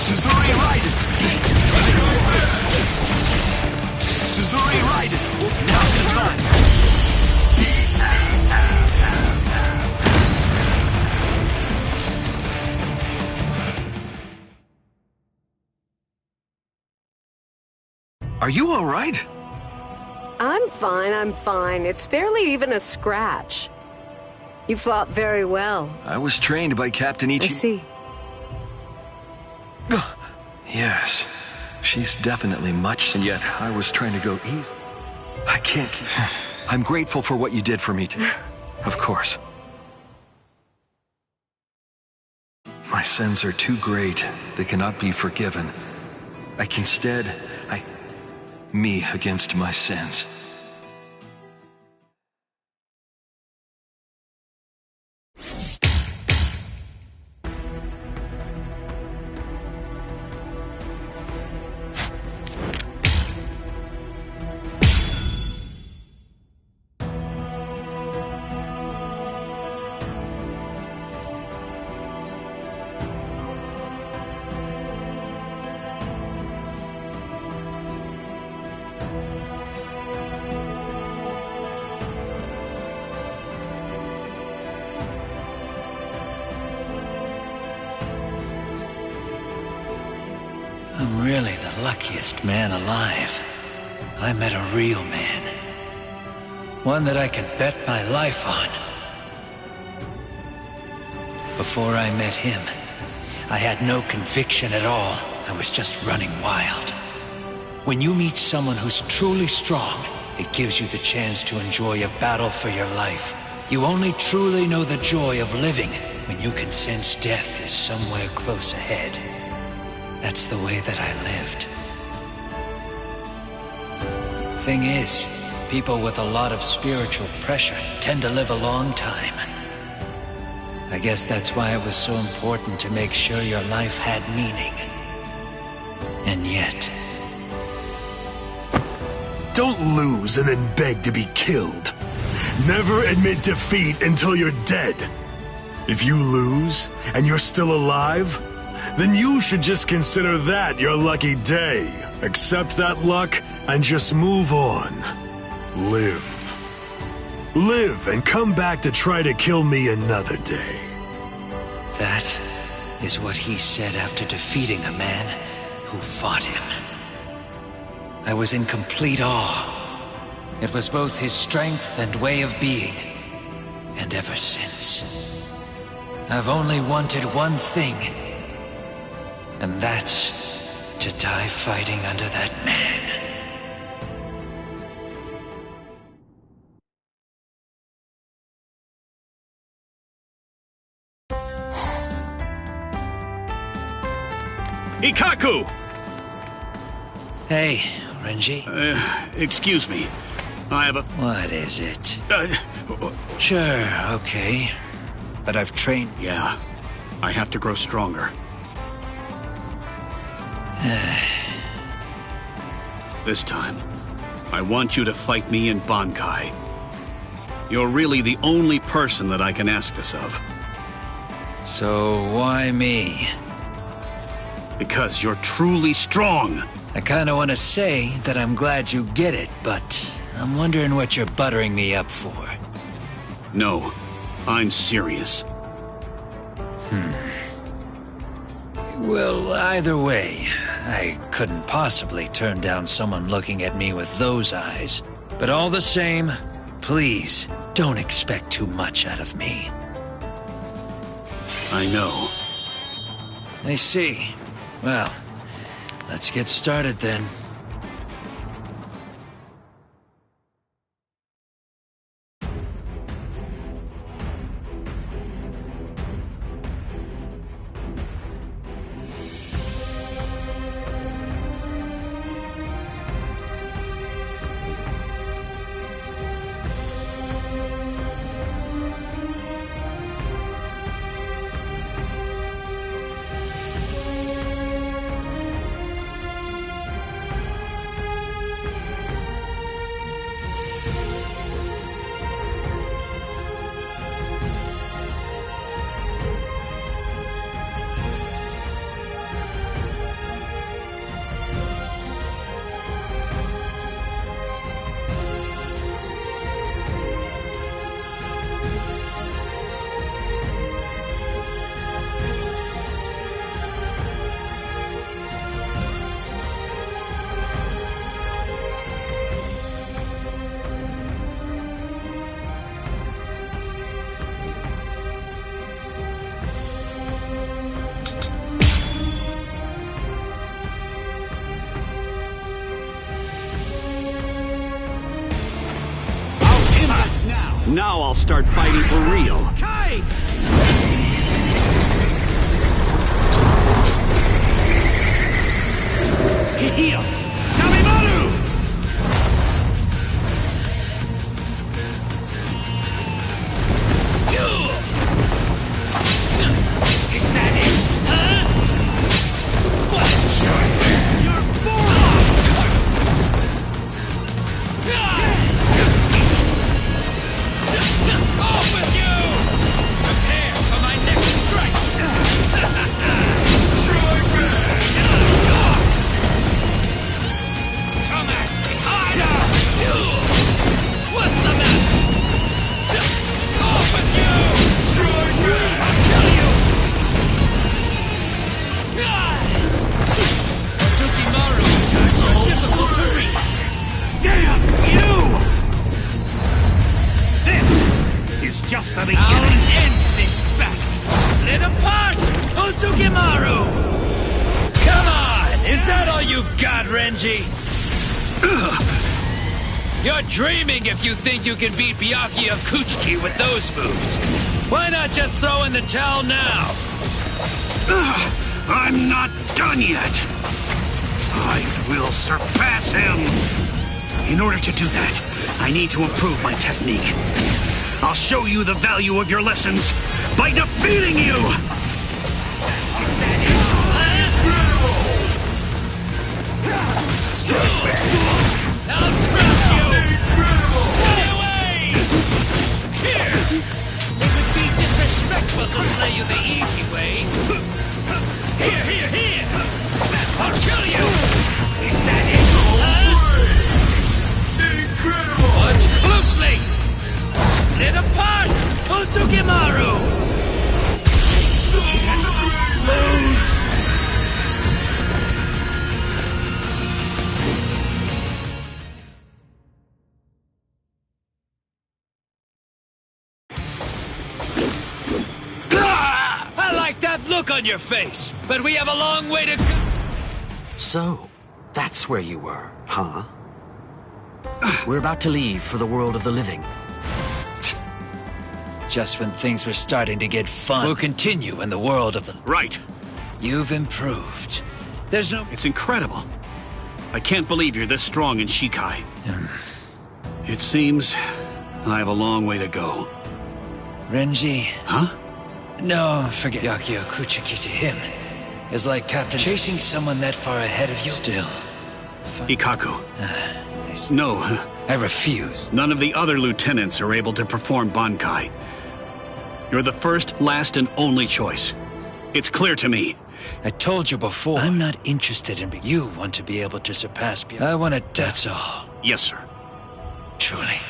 Tsuzuri Raiden! Tsuzuri Raiden! Now's the time! Are you all right? I'm fine. It's barely even a scratch. You fought very well. I was trained by Captain Ichi. I see. Yes, she's definitely much, and yet I was trying to go easy. I can't keep... I'm grateful for what you did for me today. Of course. My sins are too great. They cannot be forgiven. Me against my sins. I'm really the luckiest man alive. I met a real man. One that I can bet my life on. Before I met him, I had no conviction at all. I was just running wild. When you meet someone who's truly strong, it gives you the chance to enjoy a battle for your life. You only truly know the joy of living when you can sense death is somewhere close ahead. That's the way that I lived. Thing is, people with a lot of spiritual pressure tend to live a long time. I guess that's why it was so important to make sure your life had meaning. And yet... Don't lose and then beg to be killed. Never admit defeat until you're dead. If you lose and you're still alive, then you should just consider that your lucky day. Accept that luck and just move on. Live. Live and come back to try to kill me another day. That is what he said after defeating a man who fought him. I was in complete awe. It was both his strength and way of being. And ever since, I've only wanted one thing. And that's to die fighting under that man. Ikaku! Hey, Renji. Excuse me. I have a... What is it? Sure, okay. But I've trained... Yeah. I have to grow stronger. This time, I want you to fight me in Bankai. You're really the only person that I can ask this of. So why me? Because you're truly strong. I kinda wanna say that I'm glad you get it, but I'm wondering what you're buttering me up for. No, I'm serious. Well, either way, I couldn't possibly turn down someone looking at me with those eyes. But all the same, please, don't expect too much out of me. I know. I see. Well, let's get started then. Now I'll start fighting for real. Kai! Here! Samimaru! Is that it? Huh? What? You're off with you! you've got, Renji! You're dreaming if you think you can beat Byakuya Kuchiki with those moves. Why not just throw in the towel now? I'm not done yet. I will surpass him. In order to do that, I need to improve my technique. I'll show you the value of your lessons by defeating you! I'll crush you! Stay away! Here! It would be disrespectful to slay you the easy way. Here! I'll kill you! Is that it? Incredible! Watch closely! Split apart! Uzugimaru! I like that look on your face, but we have a long way to go. So, that's where you were, huh? We're about to leave for the world of the living. Just when things were starting to get fun. We'll continue in the world of the... Right. You've improved. There's no... It's incredible. I can't believe you're this strong in Shikai. It seems I have a long way to go. Renji. Huh? No, forget Byakuya Kuchiki to him. Is like Captain chasing someone that far ahead of you. Still. Ikaku. No. I refuse. None of the other lieutenants are able to perform Bankai. You're the first, last, and only choice. It's clear to me. I told you before. I'm not interested in... You want to be able to surpass... I want to... That's all. Yes, sir. Truly.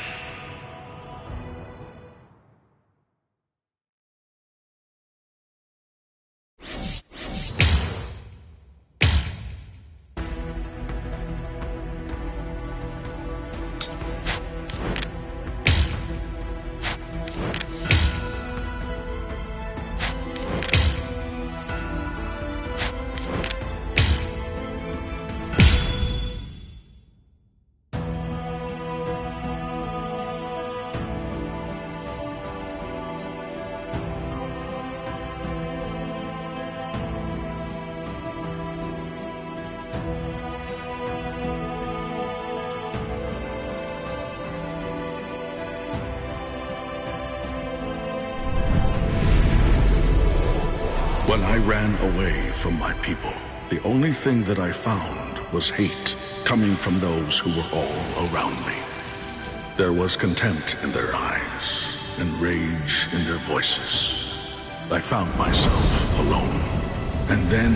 When I ran away from my people, the only thing that I found was hate coming from those who were all around me. There was contempt in their eyes and rage in their voices. I found myself alone. And then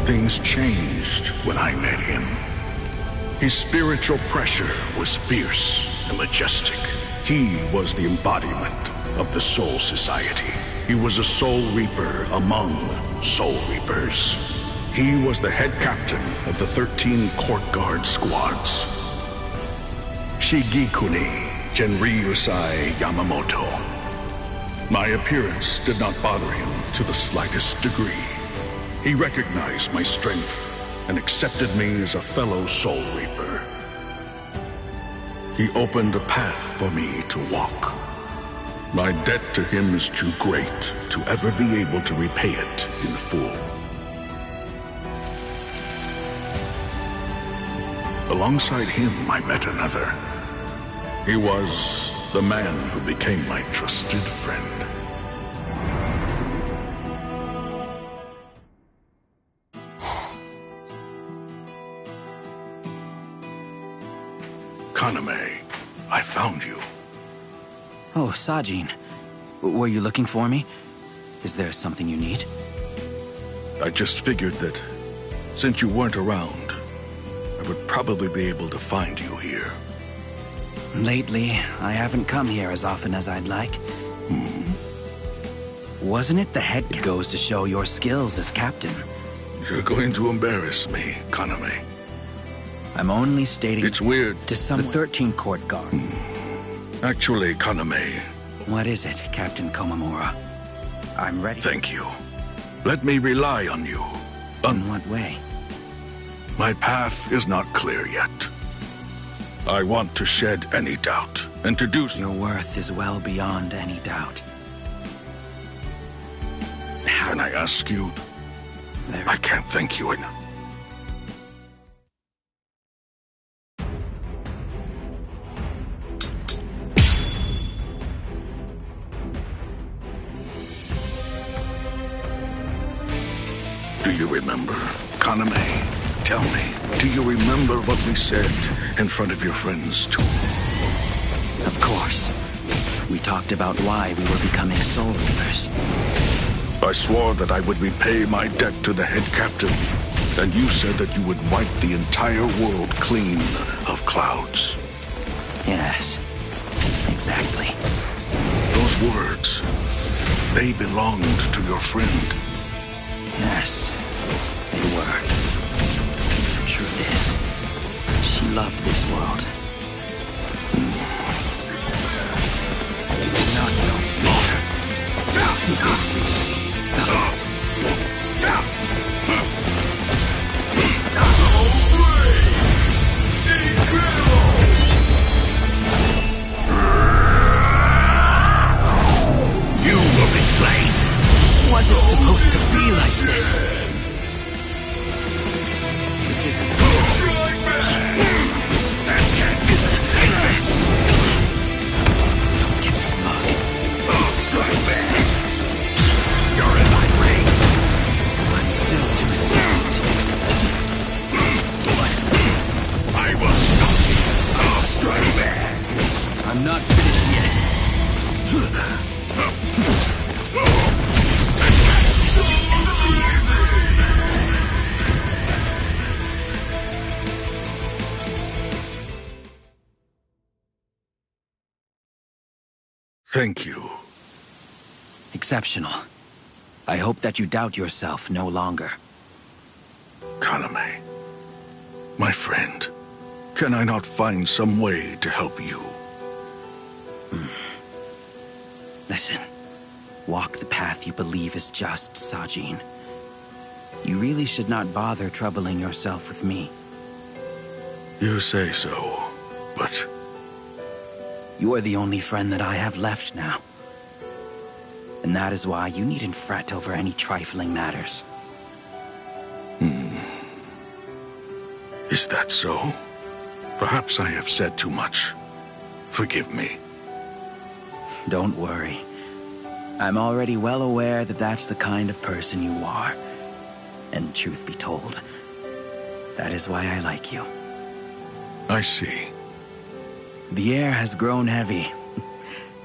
things changed when I met him. His spiritual pressure was fierce and majestic. He was the embodiment of the Soul Society. He was a Soul Reaper among Soul Reapers. He was the head captain of the 13 Court Guard squads. Shigekuni Genryusai Yamamoto. My appearance did not bother him to the slightest degree. He recognized my strength and accepted me as a fellow Soul Reaper. He opened a path for me to walk. My debt to him is too great to ever be able to repay it in full. Alongside him, I met another. He was the man who became my trusted friend. Kaname, I found you. Oh, Sajin. Were you looking for me? Is there something you need? I just figured that since you weren't around, I would probably be able to find you here. Lately, I haven't come here as often as I'd like. Wasn't it the head? It goes to show your skills as captain. You're going to embarrass me, Kaname. I'm only stating... It's weird. To someone... The 13 Court Guard. Actually, Kaname... What is it, Captain Komamura? I'm ready. Thank you. Let me rely on you. In what way? My path is not clear yet. I want to shed any doubt and to do so. Your worth is well beyond any doubt. Can I ask you? I can't thank you enough. Do you remember? Kaname, tell me, do you remember what we said in front of your friends too? Of course. We talked about why we were becoming Soul Reapers. I swore that I would repay my debt to the head captain, and you said that you would wipe the entire world clean of clouds. Yes, exactly. Those words, they belonged to your friend. Yes, they were. The truth is, she loved this world. I did not know fear. You will be slain. Wasn't supposed to be like this. This isn't. That can't be like this. Don't get smug. Strike back. You're in my range. I'm still too soft. But I will stop you. I'll strike back. I'm not finished yet. Thank you. Exceptional. I hope that you doubt yourself no longer. Kaname, my friend, can I not find some way to help you? Listen, walk the path you believe is just, Sajin. You really should not bother troubling yourself with me. You say so, but... You are the only friend that I have left now. And that is why you needn't fret over any trifling matters. Is that so? Perhaps I have said too much. Forgive me. Don't worry. I'm already well aware that that's the kind of person you are. And truth be told, that is why I like you. I see. The air has grown heavy.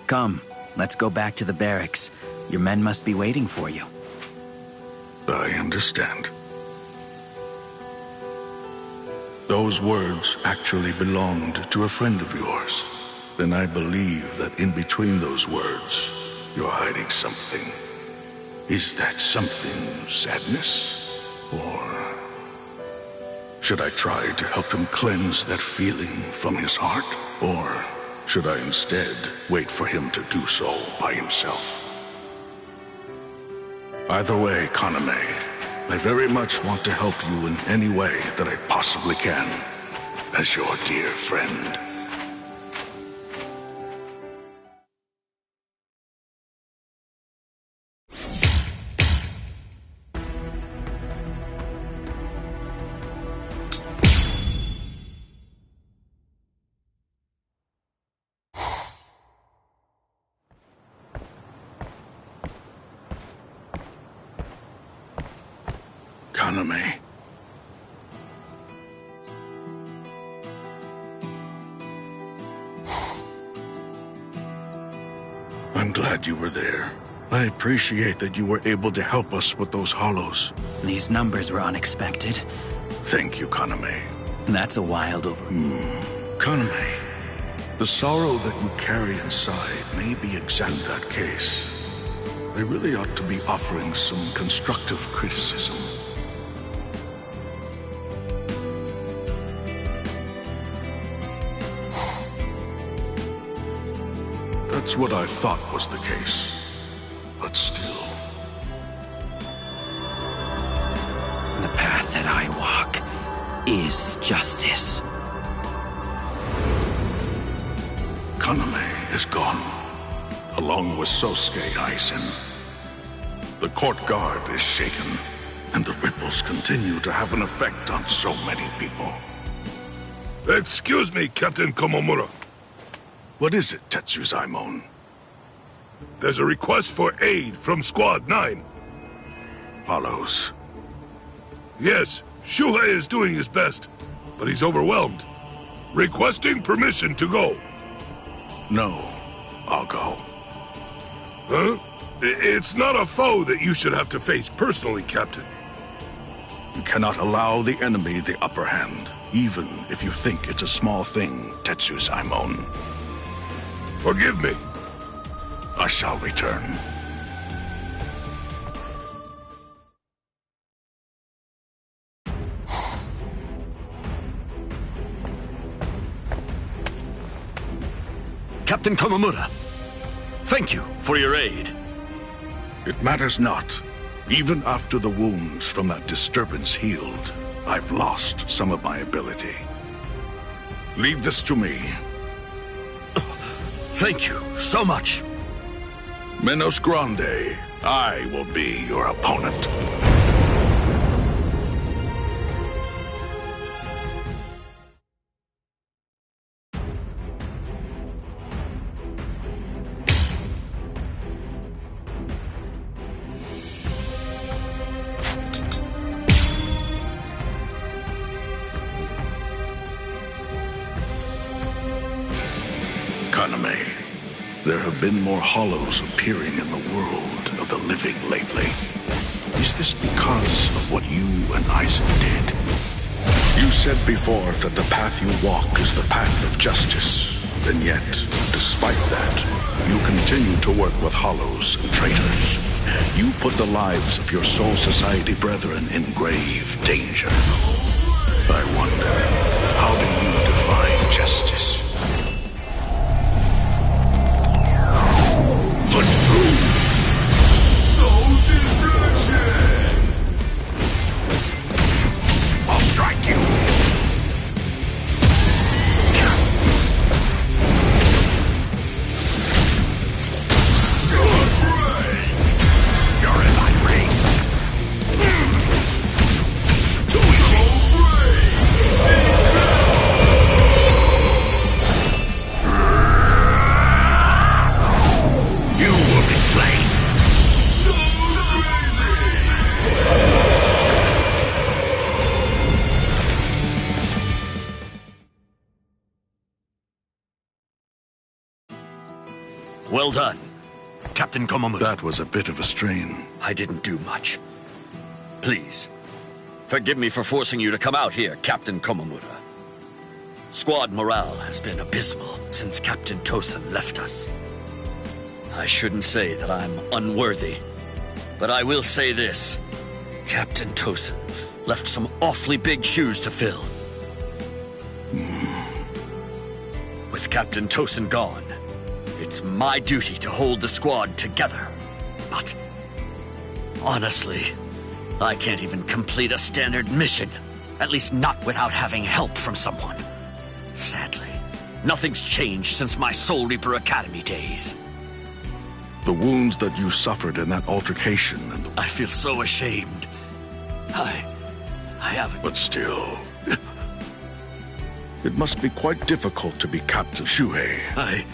Come, let's go back to the barracks. Your men must be waiting for you. I understand. Those words actually belonged to a friend of yours. Then I believe that in between those words, you're hiding something. Is that something sadness? Or should I try to help him cleanse that feeling from his heart? Or should I instead wait for him to do so by himself? Either way, Kaname, I very much want to help you in any way that I possibly can, as your dear friend. Kaname. I'm glad you were there. I appreciate that you were able to help us with those hollows. These numbers were unexpected. Thank you, Kaname. That's a wild Kaname, the sorrow that you carry inside may be exactly that case. I really ought to be offering some constructive criticism. That's what I thought was the case. But still... The path that I walk is justice. Kaname is gone, along with Sosuke Aizen. The court guard is shaken, and the ripples continue to have an effect on so many people. Excuse me, Captain Komomura. What is it, Tetsuzaimon? There's a request for aid from Squad 9. Hollows. Yes, Shuhei is doing his best, but he's overwhelmed. Requesting permission to go. No, I'll go. Huh? It's not a foe that you should have to face personally, Captain. You cannot allow the enemy the upper hand, even if you think it's a small thing, Tetsuzaimon. Forgive me. I shall return. Captain Komomura, thank you for your aid. It matters not. Even after the wounds from that disturbance healed, I've lost some of my ability. Leave this to me. Thank you so much. Menos Grande, I will be your opponent. Kaname, there have been more hollows appearing in the world of the living lately. Is this because of what you and Aizen did? You said before that the path you walk is the path of justice, and yet, despite that, you continue to work with hollows and traitors. You put the lives of your Soul Society brethren in grave danger. I wonder, how do you define justice? Let's move! Soul Destruction! I'll strike you! You're in my range! Too You will be slain! So Well done, Captain Komomura. That was a bit of a strain. I didn't do much. Please, forgive me for forcing you to come out here, Captain Komomura. Squad morale has been abysmal since Captain Tosen left us. I shouldn't say that I'm unworthy, but I will say this. Captain Tosen left some awfully big shoes to fill. With Captain Tosen gone, it's my duty to hold the squad together. But honestly, I can't even complete a standard mission. At least not without having help from someone. Sadly, nothing's changed since my Soul Reaper Academy days. The wounds that you suffered in that altercation and I feel so ashamed. I haven't... But still... It must be quite difficult to be Captain Shuhei.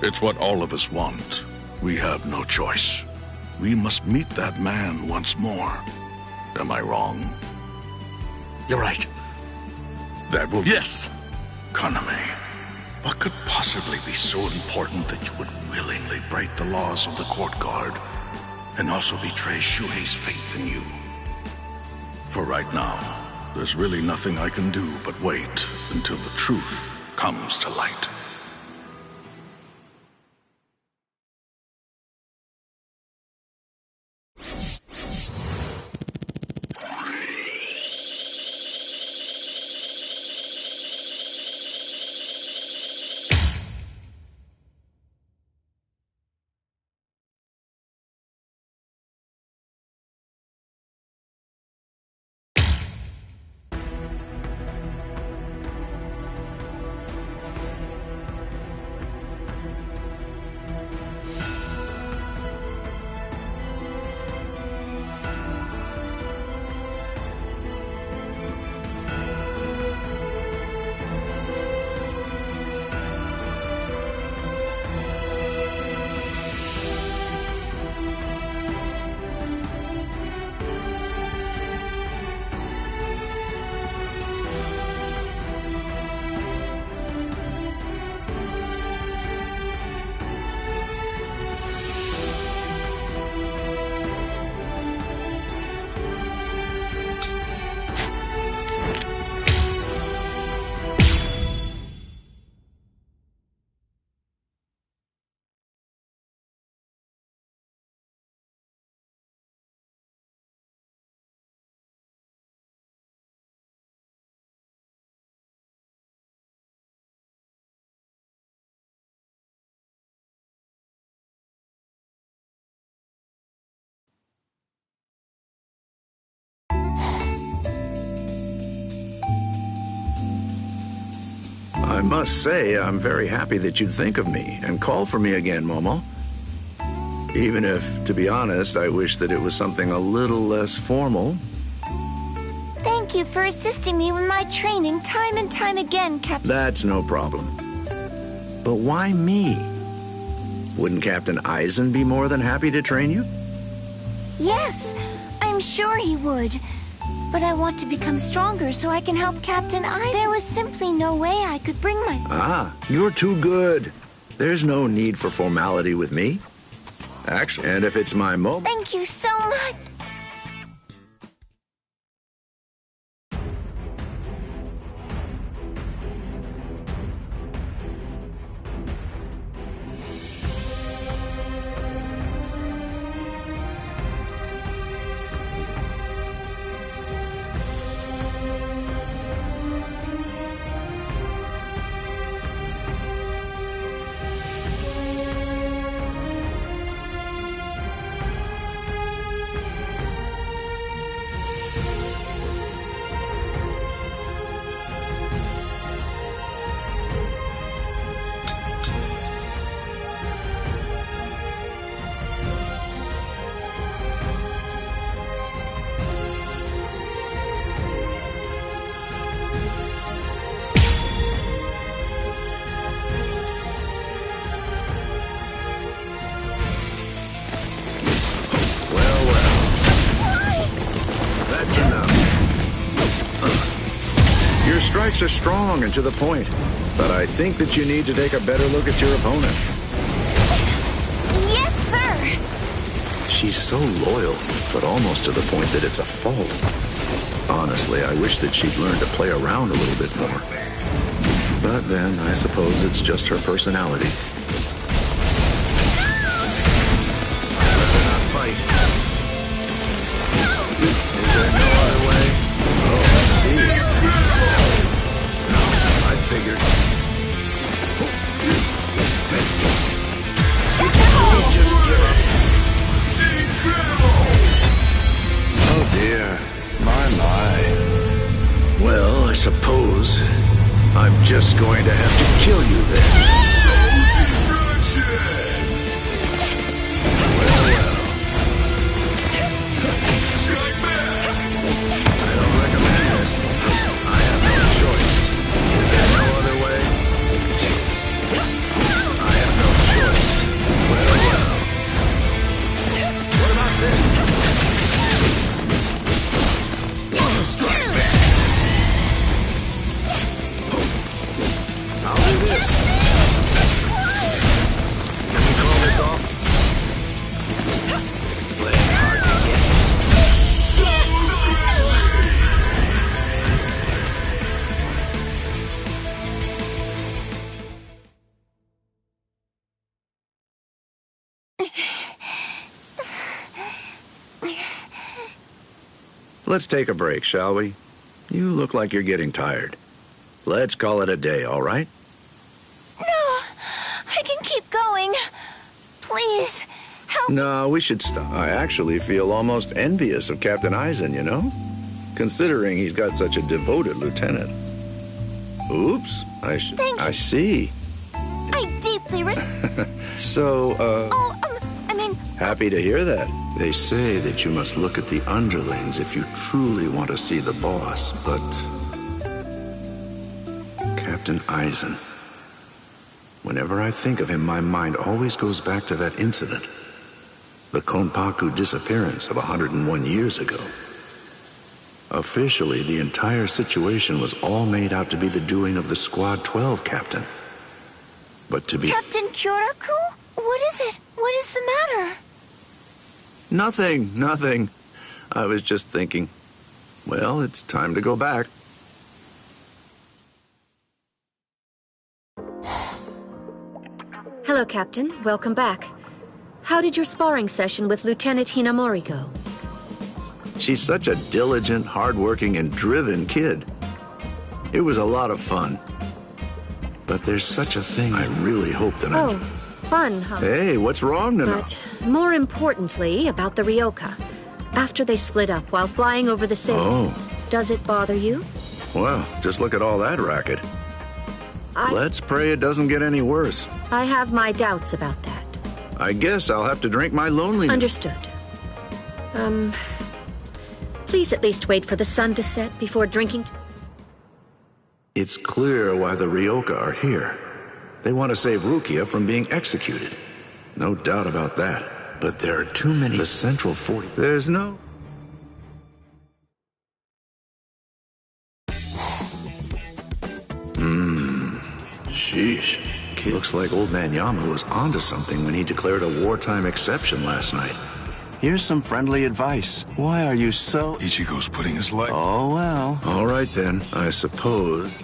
It's what all of us want. We have no choice. We must meet that man once more. Am I wrong? You're right. That will... Yes! Kaname, what could possibly be so important that you would willingly break the laws of the court guard and also betray Shuhei's faith in you? For right now, there's really nothing I can do but wait until the truth comes to light. I must say, I'm very happy that you think of me and call for me again, Momo. Even if, to be honest, I wish that it was something a little less formal. Thank you for assisting me with my training time and time again, Captain. That's no problem. But why me? Wouldn't Captain Eisen be more than happy to train you? Yes, I'm sure he would. But I want to become stronger so I can help Captain Eisen. There was simply no way I could bring myself. Ah, you're too good. There's no need for formality with me. Actually, and if it's my moment... Thank you so much. Strikes are strong and to the point, but I think that you need to take a better look at your opponent. Yes, sir! She's so loyal, but almost to the point that it's a fault. Honestly, I wish that she'd learn to play around a little bit more. But then, I suppose it's just her personality. I'd rather not fight. Is there no other way? Oh, I see. Figured. Just give up. Oh dear. My. Well, I suppose I'm just going to have to kill you then. I don't recommend this. I have no choice. Is there no other way? I have no choice. Well. What about this? Strike back. I'll do this. Can we call this off? Play hard to get. Let's take a break, shall we? You look like you're getting tired. Let's call it a day, all right? No, I can keep going. Please, help. No, we should stop. I actually feel almost envious of Captain Eisen, you know? Considering he's got such a devoted lieutenant. Oops, I see. I deeply Happy to hear that. They say that you must look at the underlings if you truly want to see the boss, but... Captain Eisen. Whenever I think of him, my mind always goes back to that incident. The Konpaku disappearance of 101 years ago. Officially, the entire situation was all made out to be the doing of the Squad 12 captain. But to be... Captain Kyoraku? What is it? What is the matter? Nothing. I was just thinking, well, it's time to go back. Hello, Captain. Welcome back. How did your sparring session with Lieutenant Hinamori go? She's such a diligent, hardworking, and driven kid. It was a lot of fun. But there's such a thing. I really hope that I'm... Fun, huh? Hey, what's wrong now? But more importantly, about the Ryoka. After they split up while flying over the city. Oh. Does it bother you? Well, just look at all that racket. Let's pray it doesn't get any worse. I have my doubts about that. I guess I'll have to drink my loneliness. Understood. Please at least wait for the sun to set before drinking. It's clear why the Ryoka are here. They want to save Rukia from being executed. No doubt about that. But there are too many. The Central 40. There's no... Sheesh. Looks like old man Yama was onto something when he declared a wartime exception last night. Here's some friendly advice. Why are you so... Ichigo's putting his life... Oh, well. All right, then. I suppose...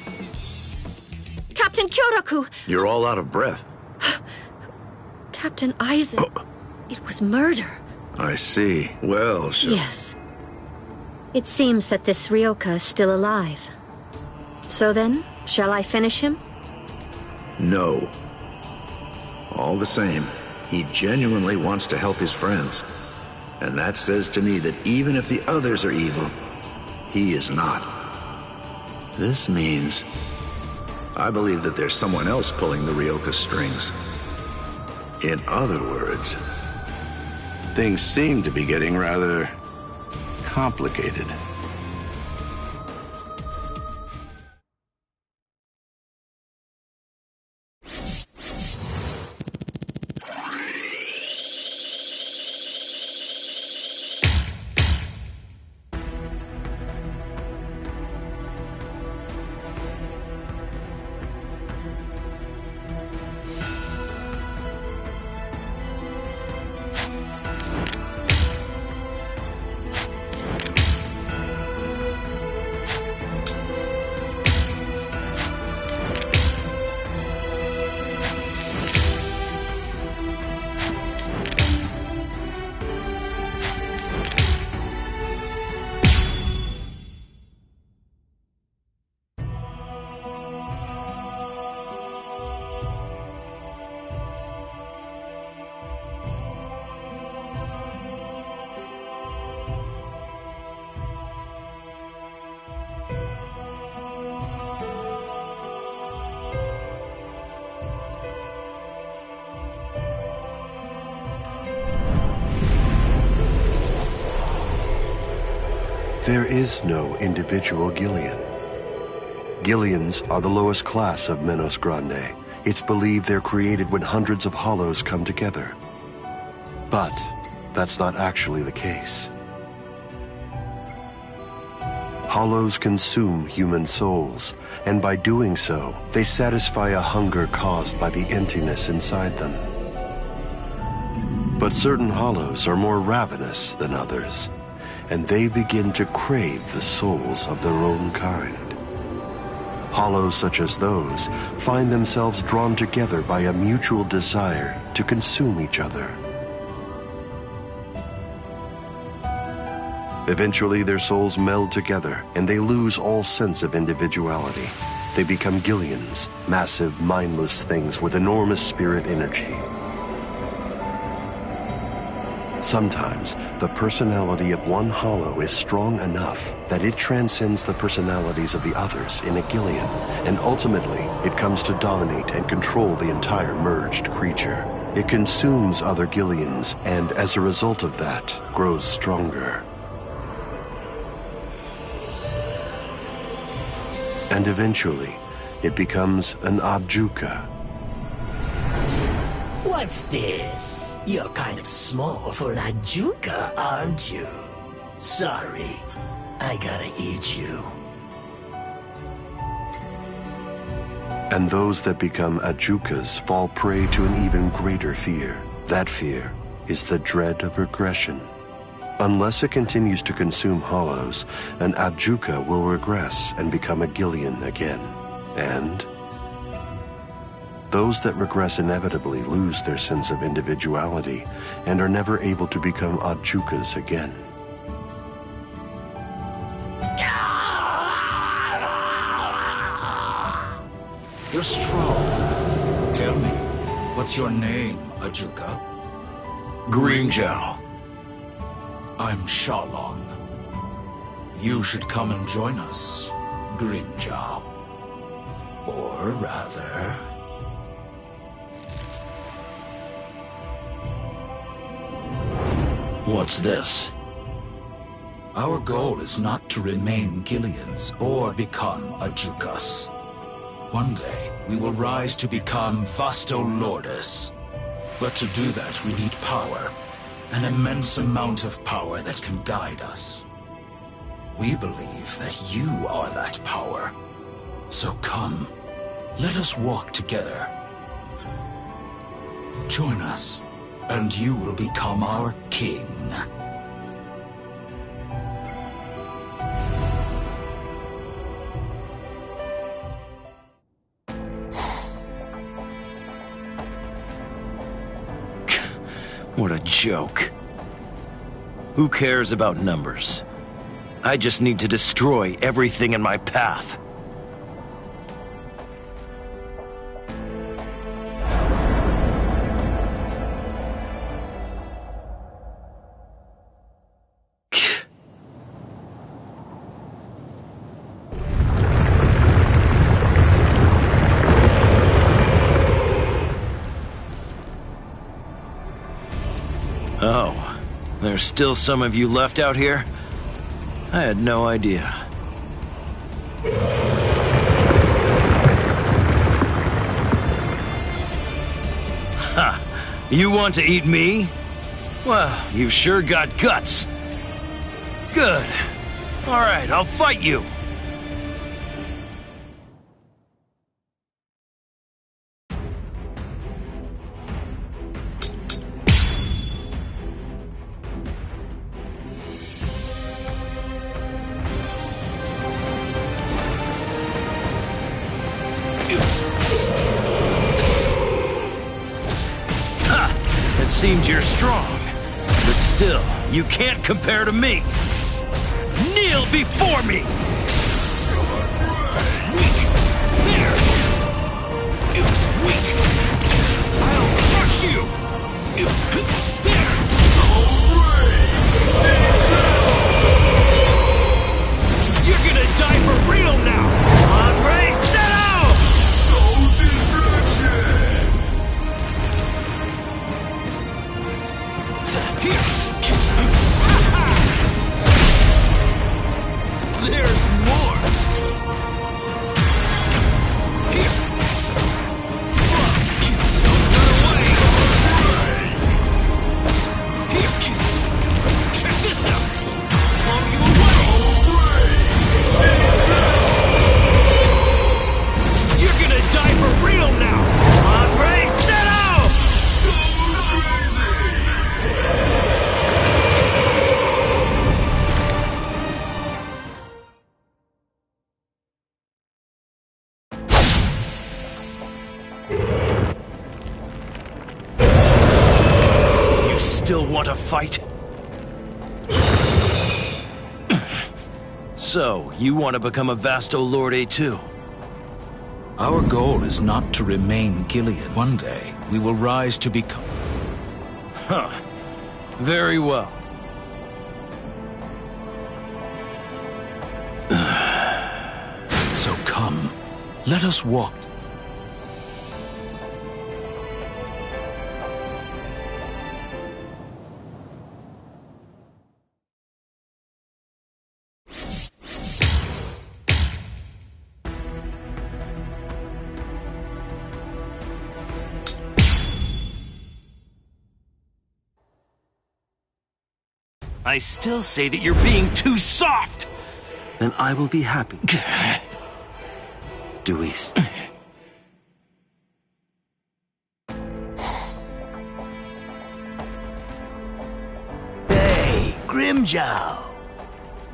Captain Kyoraku! You're all out of breath. Captain Aizen. Oh. It was murder. I see. Well, Yes. It seems that this Ryoka is still alive. So then, shall I finish him? No. All the same, he genuinely wants to help his friends. And that says to me that even if the others are evil, he is not. This means... I believe that there's someone else pulling the Ryoka strings. In other words, things seem to be getting rather complicated. There is no individual Gillian. Gillians are the lowest class of Menos Grande. It's believed they're created when hundreds of hollows come together. But that's not actually the case. Hollows consume human souls, and by doing so, they satisfy a hunger caused by the emptiness inside them. But certain hollows are more ravenous than others, and they begin to crave the souls of their own kind. Hollows such as those find themselves drawn together by a mutual desire to consume each other. Eventually, their souls meld together, and they lose all sense of individuality. They become Gillians, massive, mindless things with enormous spirit energy. Sometimes, the personality of one hollow is strong enough that it transcends the personalities of the others in a Gillian, and ultimately, it comes to dominate and control the entire merged creature. It consumes other Gillians, and as a result of that, grows stronger. And eventually, it becomes an Abjuka. What's this? You're kind of small for an Ajuka, aren't you? Sorry, I gotta eat you. And those that become Ajukas fall prey to an even greater fear. That fear is the dread of regression. Unless it continues to consume hollows, an Abjuka will regress and become a Gillian again. And those that regress inevitably lose their sense of individuality and are never able to become Abjukas again. You're strong. Tell me, what's your name, Ajuka? Greenjow. I'm Shalon. You should come and join us, Greenjow. Or rather... What's this? Our goal is not to remain Gillians or become Ajukas. One day, we will rise to become Vasto Lordis. But to do that, we need power. An immense amount of power that can guide us. We believe that you are that power. So come, let us walk together. Join us, and you will become our king. What a joke. Who cares about numbers? I just need to destroy everything in my path. Oh, there's still some of you left out here? I had no idea. Ha! You want to eat me? Well, you've sure got guts. Good. All right, I'll fight you. It seems you're strong, but still, you can't compare to me. Kneel before me! Weak! There! Weak! I'll crush you! There! You're gonna die for real now! Hombre, set out! No distraction! Here! There's more! Here! Slow! Don't run away! Here! Check this out! Blow you away! You're gonna die for real now! Hombre, set out! You still want to fight? So, you want to become a Vasto Lorde too? Our goal is not to remain Gillians. One day, we will rise to become... Huh. Very well. So come, let us walk. I still say that you're being too soft! Then I will be happy. Duis. Hey, Grimjow.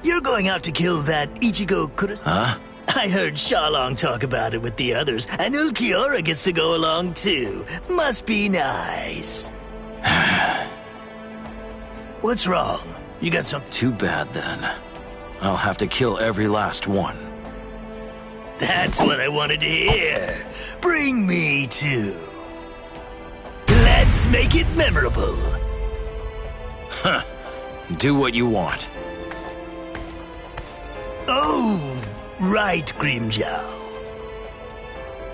You're going out to kill that Ichigo Kurohitsugi? Huh? I heard Shalong talk about it with the others, and Ulquiorra gets to go along too. Must be nice. What's wrong? You got something? Too bad then. I'll have to kill every last one. That's what I wanted to hear. Bring me two. Let's make it memorable. Huh. Do what you want. Oh, right, Grimjow.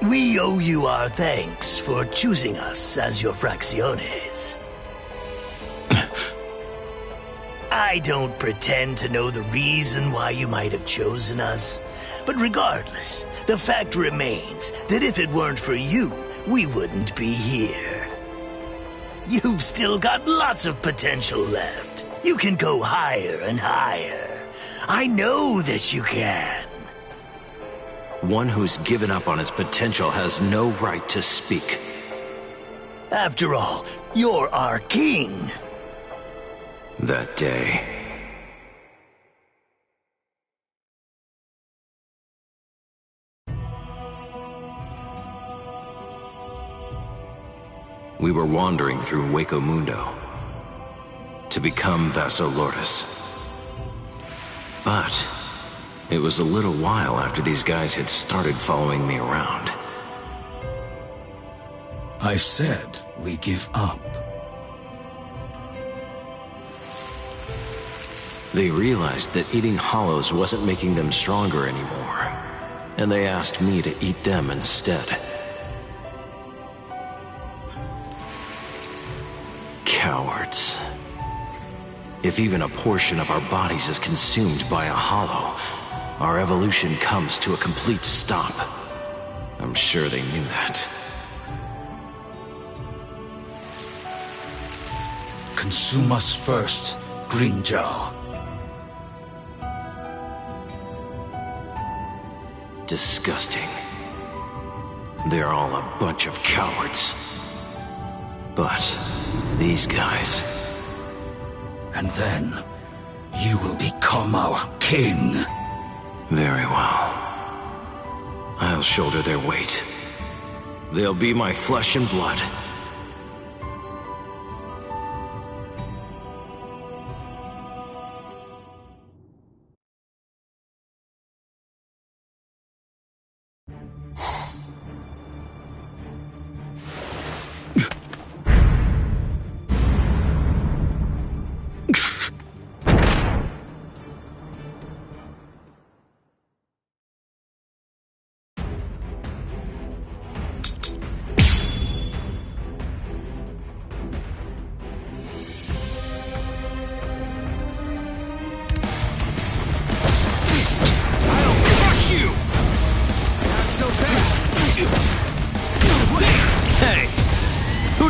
We owe you our thanks for choosing us as your fracciones. I don't pretend to know the reason why you might have chosen us, but regardless, the fact remains that if it weren't for you, we wouldn't be here. You've still got lots of potential left. You can go higher and higher. I know that you can. One who's given up on his potential has no right to speak. After all, you're our king. That day... we were wandering through Hueco Mundo to become Vaso Lourdes. But it was a little while after these guys had started following me around. I said we give up. They realized that eating hollows wasn't making them stronger anymore, and they asked me to eat them instead. Cowards. If even a portion of our bodies is consumed by a hollow, our evolution comes to a complete stop. I'm sure they knew that. Consume us first, Grimjaw. Disgusting. They're all a bunch of cowards. But these guys... And then, you will become our king. Very well. I'll shoulder their weight. They'll be my flesh and blood.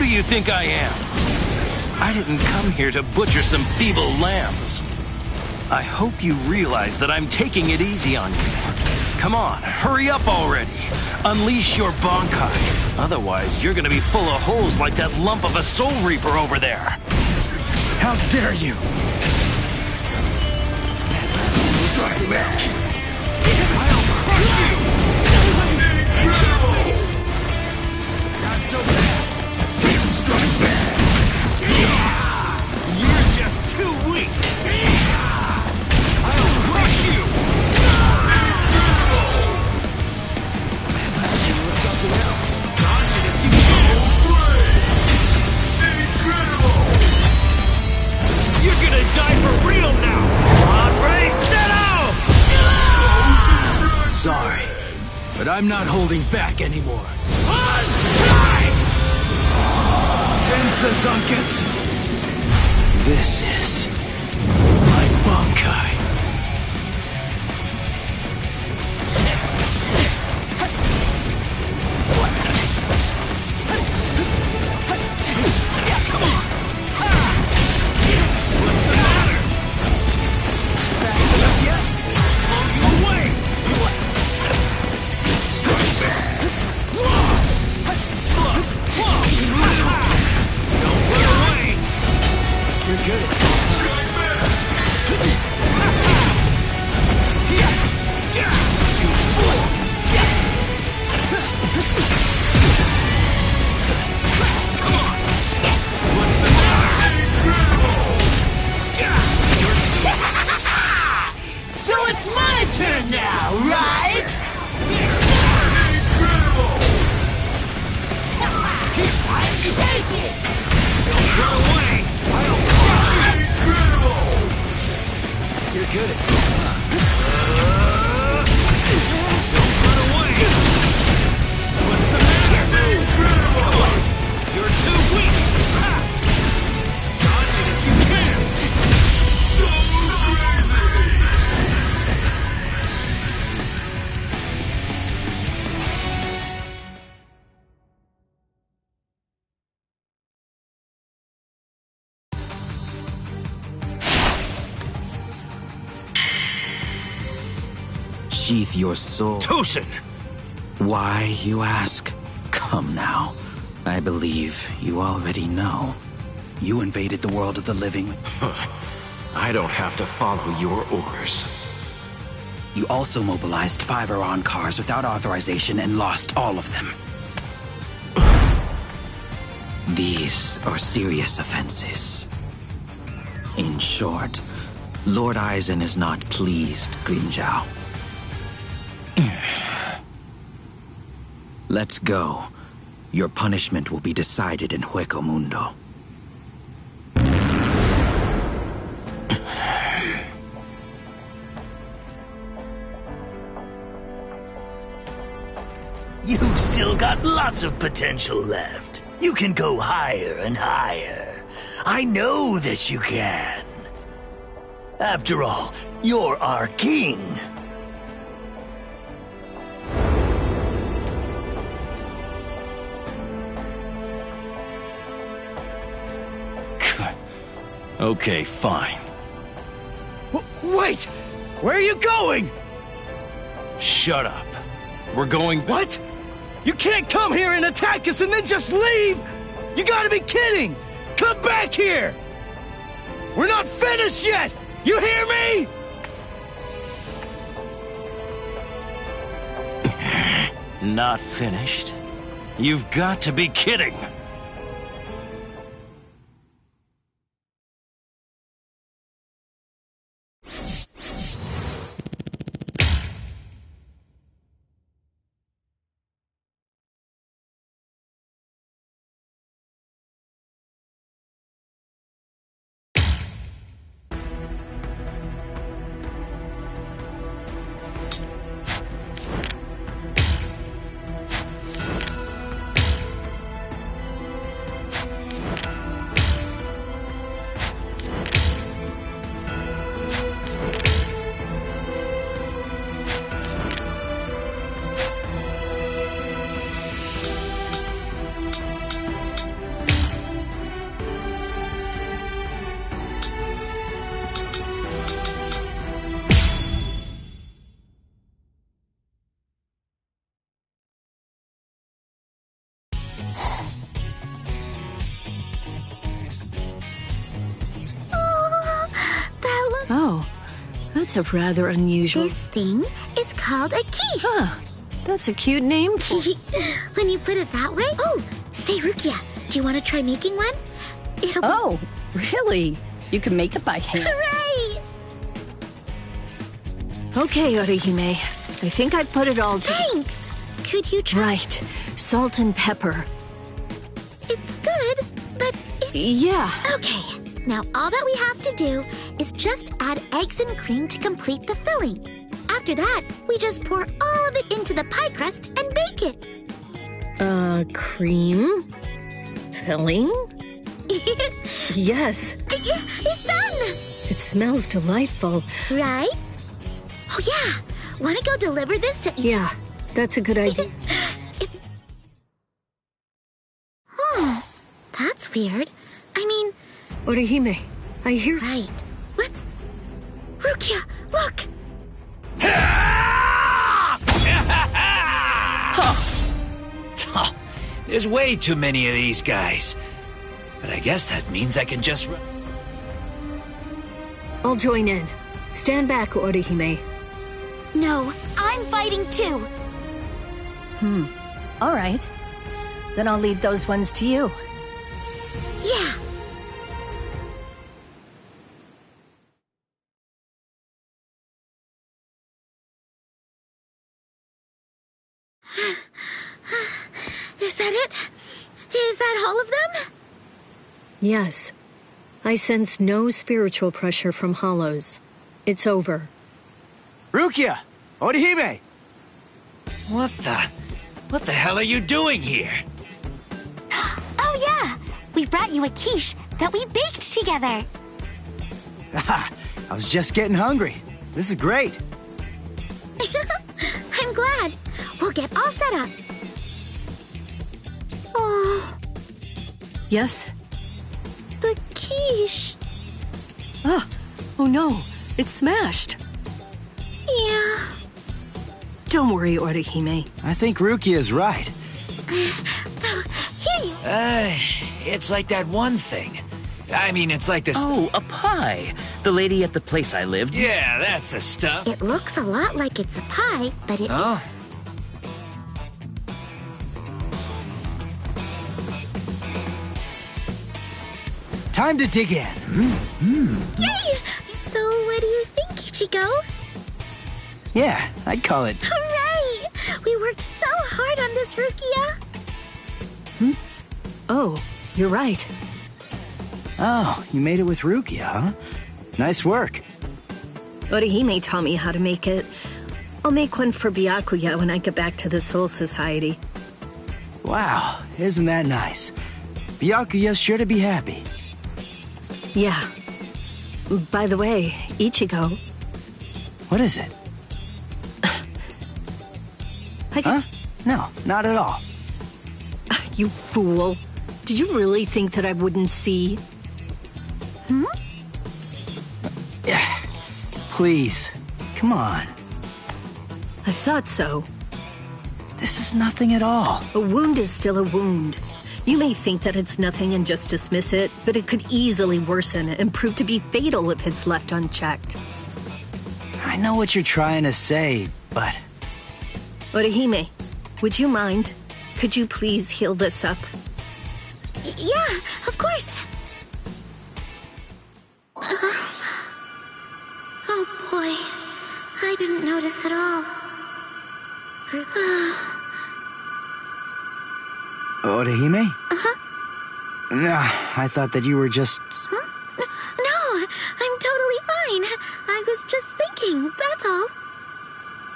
You think I am? I didn't come here to butcher some feeble lambs. I hope you realize that I'm taking it easy on you. Come on, hurry up already. Unleash your Bankai. Otherwise, you're gonna be full of holes like that lump of a Soul Reaper over there. How dare you! Strike back! I'll crush you! Incredible! Not so bad! Strike back! You're just too weak! I'll crush you! Incredible! Matching with something else. Dodge it if you can. Incredible! You're gonna die for real now! Hombre, settle! Sorry, but I'm not holding back anymore. Tensa Zanketsu. This is my Bankai. Come on. What's the matter? Fast enough yet? Blow you away. Strike back! Slow. Don't run away! You're good at this. Strike back! You fool! Come on! What's the matter? So it's my turn now, right? Take it! Don't run away! I'll crush you! Incredible! You're good at this, huh? Don't run away! You're too weak! Ha! Dodge it if you can! Sheath your sword. Tosin! Why, you ask? Come now. I believe you already know. You invaded the world of the living. I don't have to follow your orders. You also mobilized 5 Iran cars without authorization and lost all of them. These are serious offenses. In short, Lord Aizen is not pleased, Grinzhou. Let's go. Your punishment will be decided in Hueco Mundo. You've still got lots of potential left. You can go higher and higher. I know that you can. After all, you're our king. Okay, fine. Wait! Where are you going? Shut up. We're going... What? You can't come here and attack us and then just leave! You gotta be kidding! Come back here! We're not finished yet! You hear me? Not finished? You've got to be kidding! Oh, that's a rather unusual... This thing is called a key. Huh, that's a cute name for... When you put it that way... Oh, say, Rukia, do you want to try making one? Oh, really? You can make it by hand? Hooray! Okay, Orihime. I think I've put it all together. Thanks! Could you try... Right. Salt and pepper. It's good, but it's... Yeah. Okay. Now all that we have to do is just add eggs and cream to complete the filling. After that, we just pour all of it into the pie crust and bake it. Cream? Filling? Yes. It's done! It smells delightful. Right? Oh yeah, wanna go deliver this to each... Yeah, that's a good idea. That's weird. I mean... Orihime, I hear... Right. What? Rukia, look! Huh. There's way too many of these guys. But I guess that means I can just... I'll join in. Stand back, Orihime. No, I'm fighting too. All right. Then I'll leave those ones to you. Yeah. Is that it? Is that all of them? Yes. I sense no spiritual pressure from hollows. It's over. Rukia! Orihime! What the hell are you doing here? We brought you a quiche that we baked together. I was just getting hungry. This is great. I'm glad. We'll get all set up. Oh, Yes? the quiche. Oh no, it's smashed. Yeah. Don't worry, Orihime. I think Rukia's right. Here you. It's like that one thing. I mean, it's like this... Oh, a pie. The lady at the place I lived. Yeah, that's the stuff. It looks a lot like it's a pie, but it... Oh? Time to dig in. Yay! So what do you think, Ichigo? Yeah, I'd call it. Hooray! We worked so hard on this, Rukia. Oh, you're right. Oh, you made it with Rukia, huh? Nice work. Orihime taught me how to make it. I'll make one for Byakuya when I get back to the Soul Society. Wow, isn't that nice? Byakuya's sure to be happy. Yeah. By the way, Ichigo. What is it? Huh? No, not at all. You fool. Did you really think that I wouldn't see? Please, come on. I thought so. This is nothing at all. A wound is still a wound. You may think that it's nothing and just dismiss it, but it could easily worsen and prove to be fatal if it's left unchecked. I know what you're trying to say, but... Orihime, would you mind? Could you please heal this up? Yeah, of course. Oh boy, I didn't notice at all. Orihime? Uh-huh. Nah, I thought that you were just... Huh? No, I'm totally fine. I was just thinking, that's all.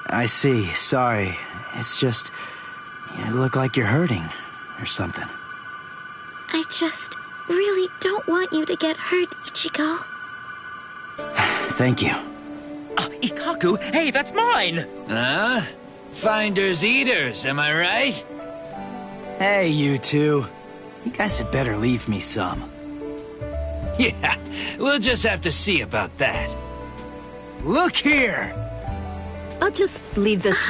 I see, sorry. It's just... You look like you're hurting, or something. I just really don't want you to get hurt, Ichigo. Thank you. Ikaku, hey, that's mine! Huh? Finders eaters, am I right? Hey, you two. You guys had better leave me some. Yeah, we'll just have to see about that. Look here! I'll just leave this...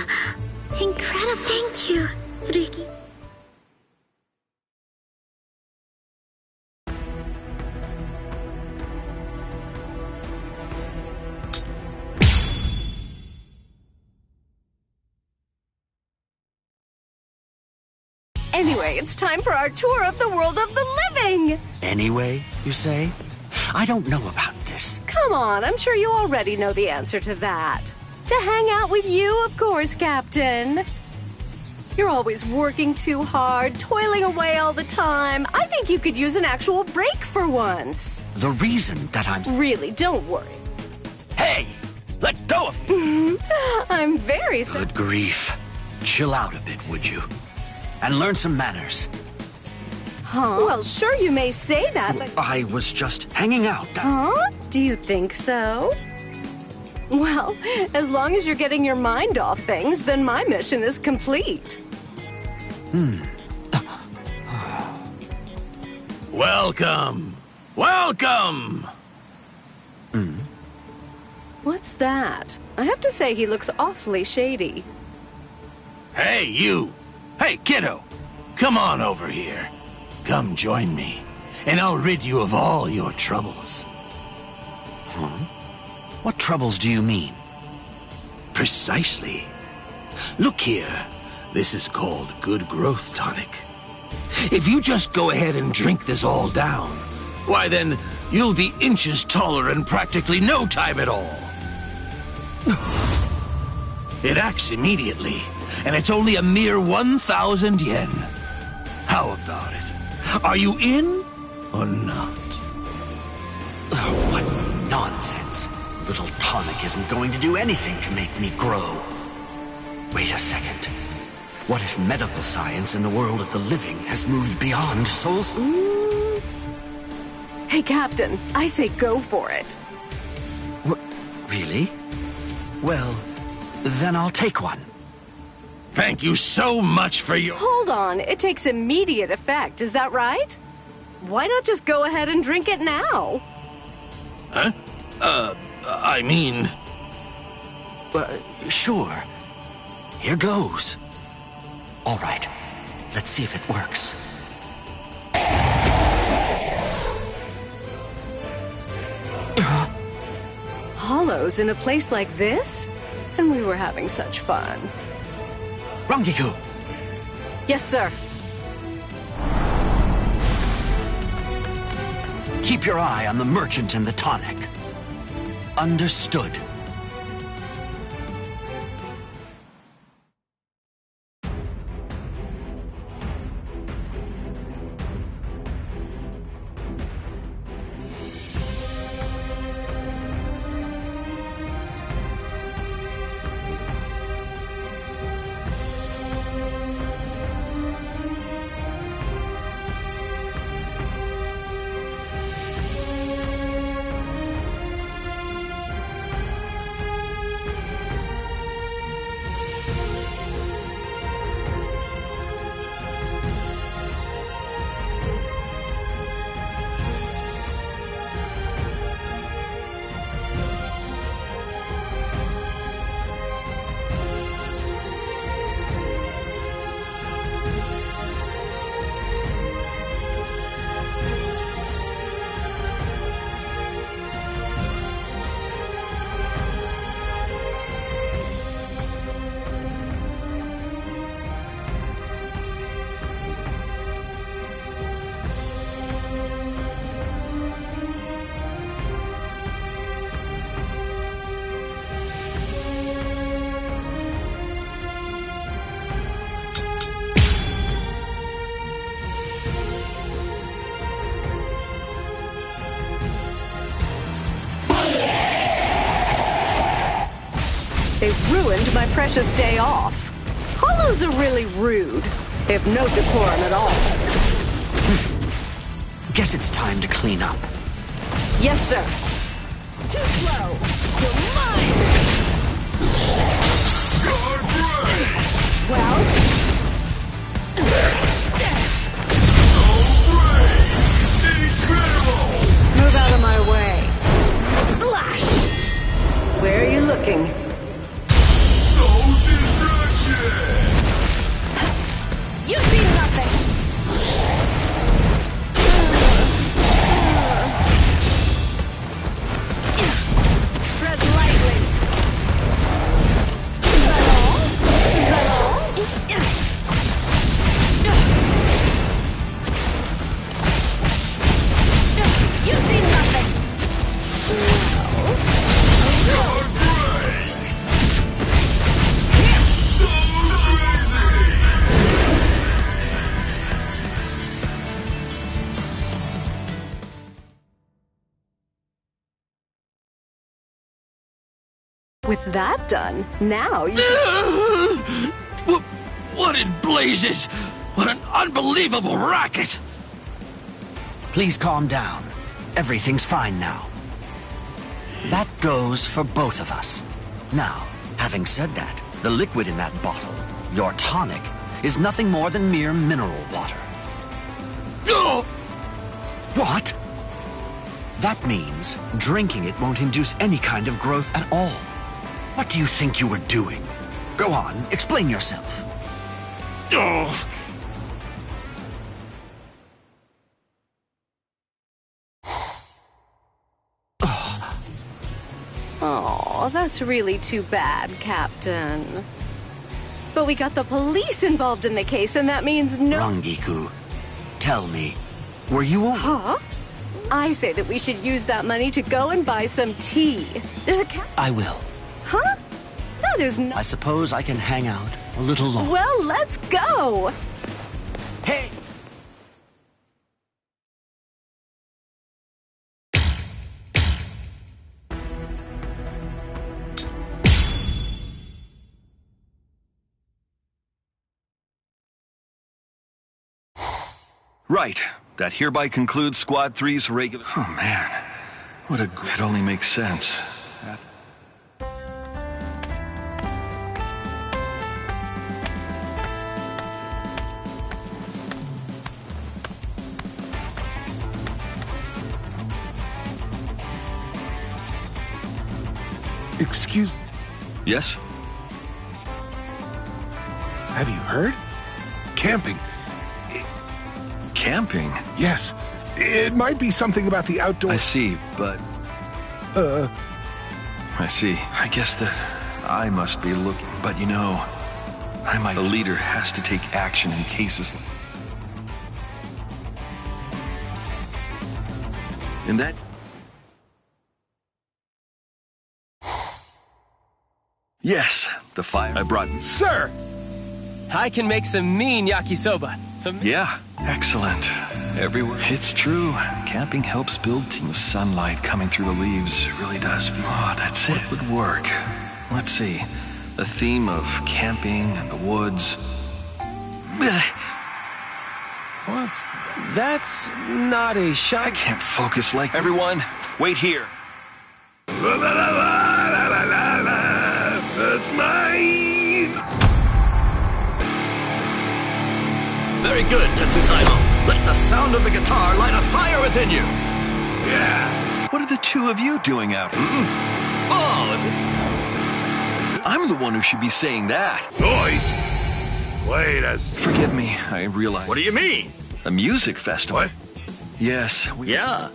Incredible. Thank you, Riki. Anyway, it's time for our tour of the world of the living! Anyway, you say? I don't know about this. Come on, I'm sure you already know the answer to that. To hang out with you, of course, Captain. You're always working too hard, toiling away all the time. I think you could use an actual break for once. The reason that I'm... Really, don't worry. Hey! Let go of me! I'm very... Good grief. Chill out a bit, would you? And learn some manners. Huh? Well, sure, you may say that, but... I was just hanging out. Huh? Do you think so? Well, as long as you're getting your mind off things, then my mission is complete. Welcome! Welcome! What's that? I have to say he looks awfully shady. Hey, you! Hey, kiddo! Come on over here. Come join me, and I'll rid you of all your troubles. Huh? What troubles do you mean? Precisely. Look here. This is called Good Growth Tonic. If you just go ahead and drink this all down, why then, you'll be inches taller in practically no time at all. It acts immediately, and it's only a mere 1,000 yen. How about it? Are you in or not? Oh, what nonsense. Little tonic isn't going to do anything to make me grow. Wait a second. What if medical science in the world of the living has moved beyond souls? Hey, Captain, I say go for it. What? Really? Well, then I'll take one. Thank you so much for your... Hold on, it takes immediate effect, is that right? Why not just go ahead and drink it now? Huh? I mean... Sure. Here goes. All right, let's see if it works. Hollows in a place like this? And we were having such fun. Rangiku! Yes, sir. Keep your eye on the merchant and the tonic. Understood. They ruined my precious day off. Hollows are really rude. They have no decorum at all. Guess it's time to clean up. Yes, sir. Too slow. You're mine. Well? Move out of my way. Slash! Where are you looking? You see nothing! Tread lightly. Is that all? Is that all? You see nothing! With that done, now you... What in blazes? What an unbelievable racket! Please calm down. Everything's fine now. That goes for both of us. Now, having said that, the liquid in that bottle, your tonic, is nothing more than mere mineral water. What? That means drinking it won't induce any kind of growth at all. What do you think you were doing? Go on, explain yourself. Oh, that's really too bad, Captain. But we got the police involved in the case, and that means no... Rangiku, tell me, were you... Huh? I say that we should use that money to go and buy some tea. There's a cat... I will. Huh? That is not... I suppose I can hang out a little longer. Well, let's go! Hey! Right. That hereby concludes Squad 3's regular... Oh, man. What a... It only makes sense. Excuse... Yes? Have you heard? Camping. Camping? Yes. It might be something about the outdoor... I see, but... I see. I guess that I must be looking... But you know, the leader has to take action in cases... In that... Yes, the fire I brought... Sir! I can make some mean yakisoba. Yeah, excellent. Everywhere. It's true. Camping helps build team. The sunlight coming through the leaves really does feel... Oh, that's it. What would work? Let's see. The theme of camping and the woods. What's... That's not a shot. I can't focus like... Everyone, wait here. That's mine! Very good, Tetsusaimo. Let the sound of the guitar light a fire within you. Yeah. What are the two of you doing out here? Oh, I'm the one who should be saying that. Noise! Wait a... Forgive me, I realize... What do you mean? A music festival. What? Yes, Yeah.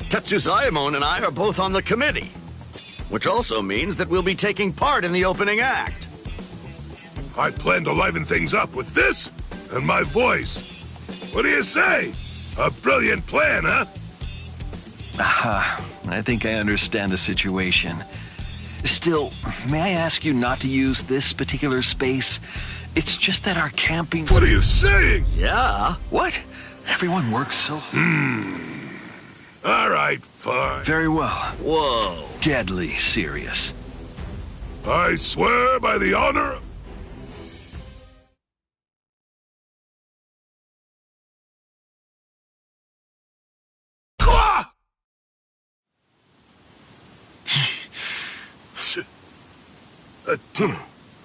Tetsusaimon and I are both on the committee. Which also means that we'll be taking part in the opening act. I plan to liven things up with this and my voice. What do you say? A brilliant plan, huh? Aha, I think I understand the situation. Still, may I ask you not to use this particular space? It's just that our camping... What are you saying? Yeah. What? Everyone works so... All right, fine. Very well. Whoa. Deadly serious. I swear by the honor...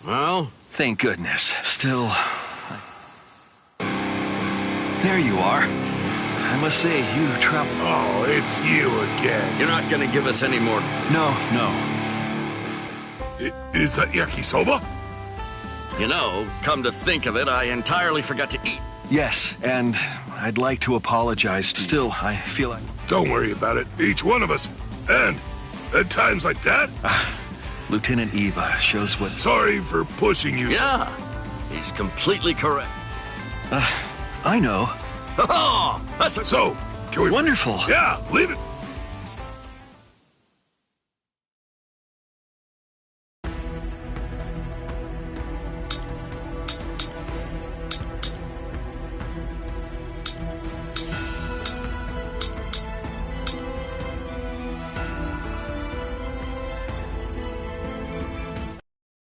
Well, thank goodness. Still... There you are. I must say, you travel... Oh, it's you again. You're not gonna give us any more... No. Is that yakisoba? You know, come to think of it, I entirely forgot to eat. Yes, and I'd like to apologize. Still, I feel like... Don't worry about it. Each one of us. And at times like that... Lieutenant Iba shows what... Sorry for pushing you. Yeah, he's completely correct. I know. Oh, that's a... So, can we... Wonderful. Yeah, leave it.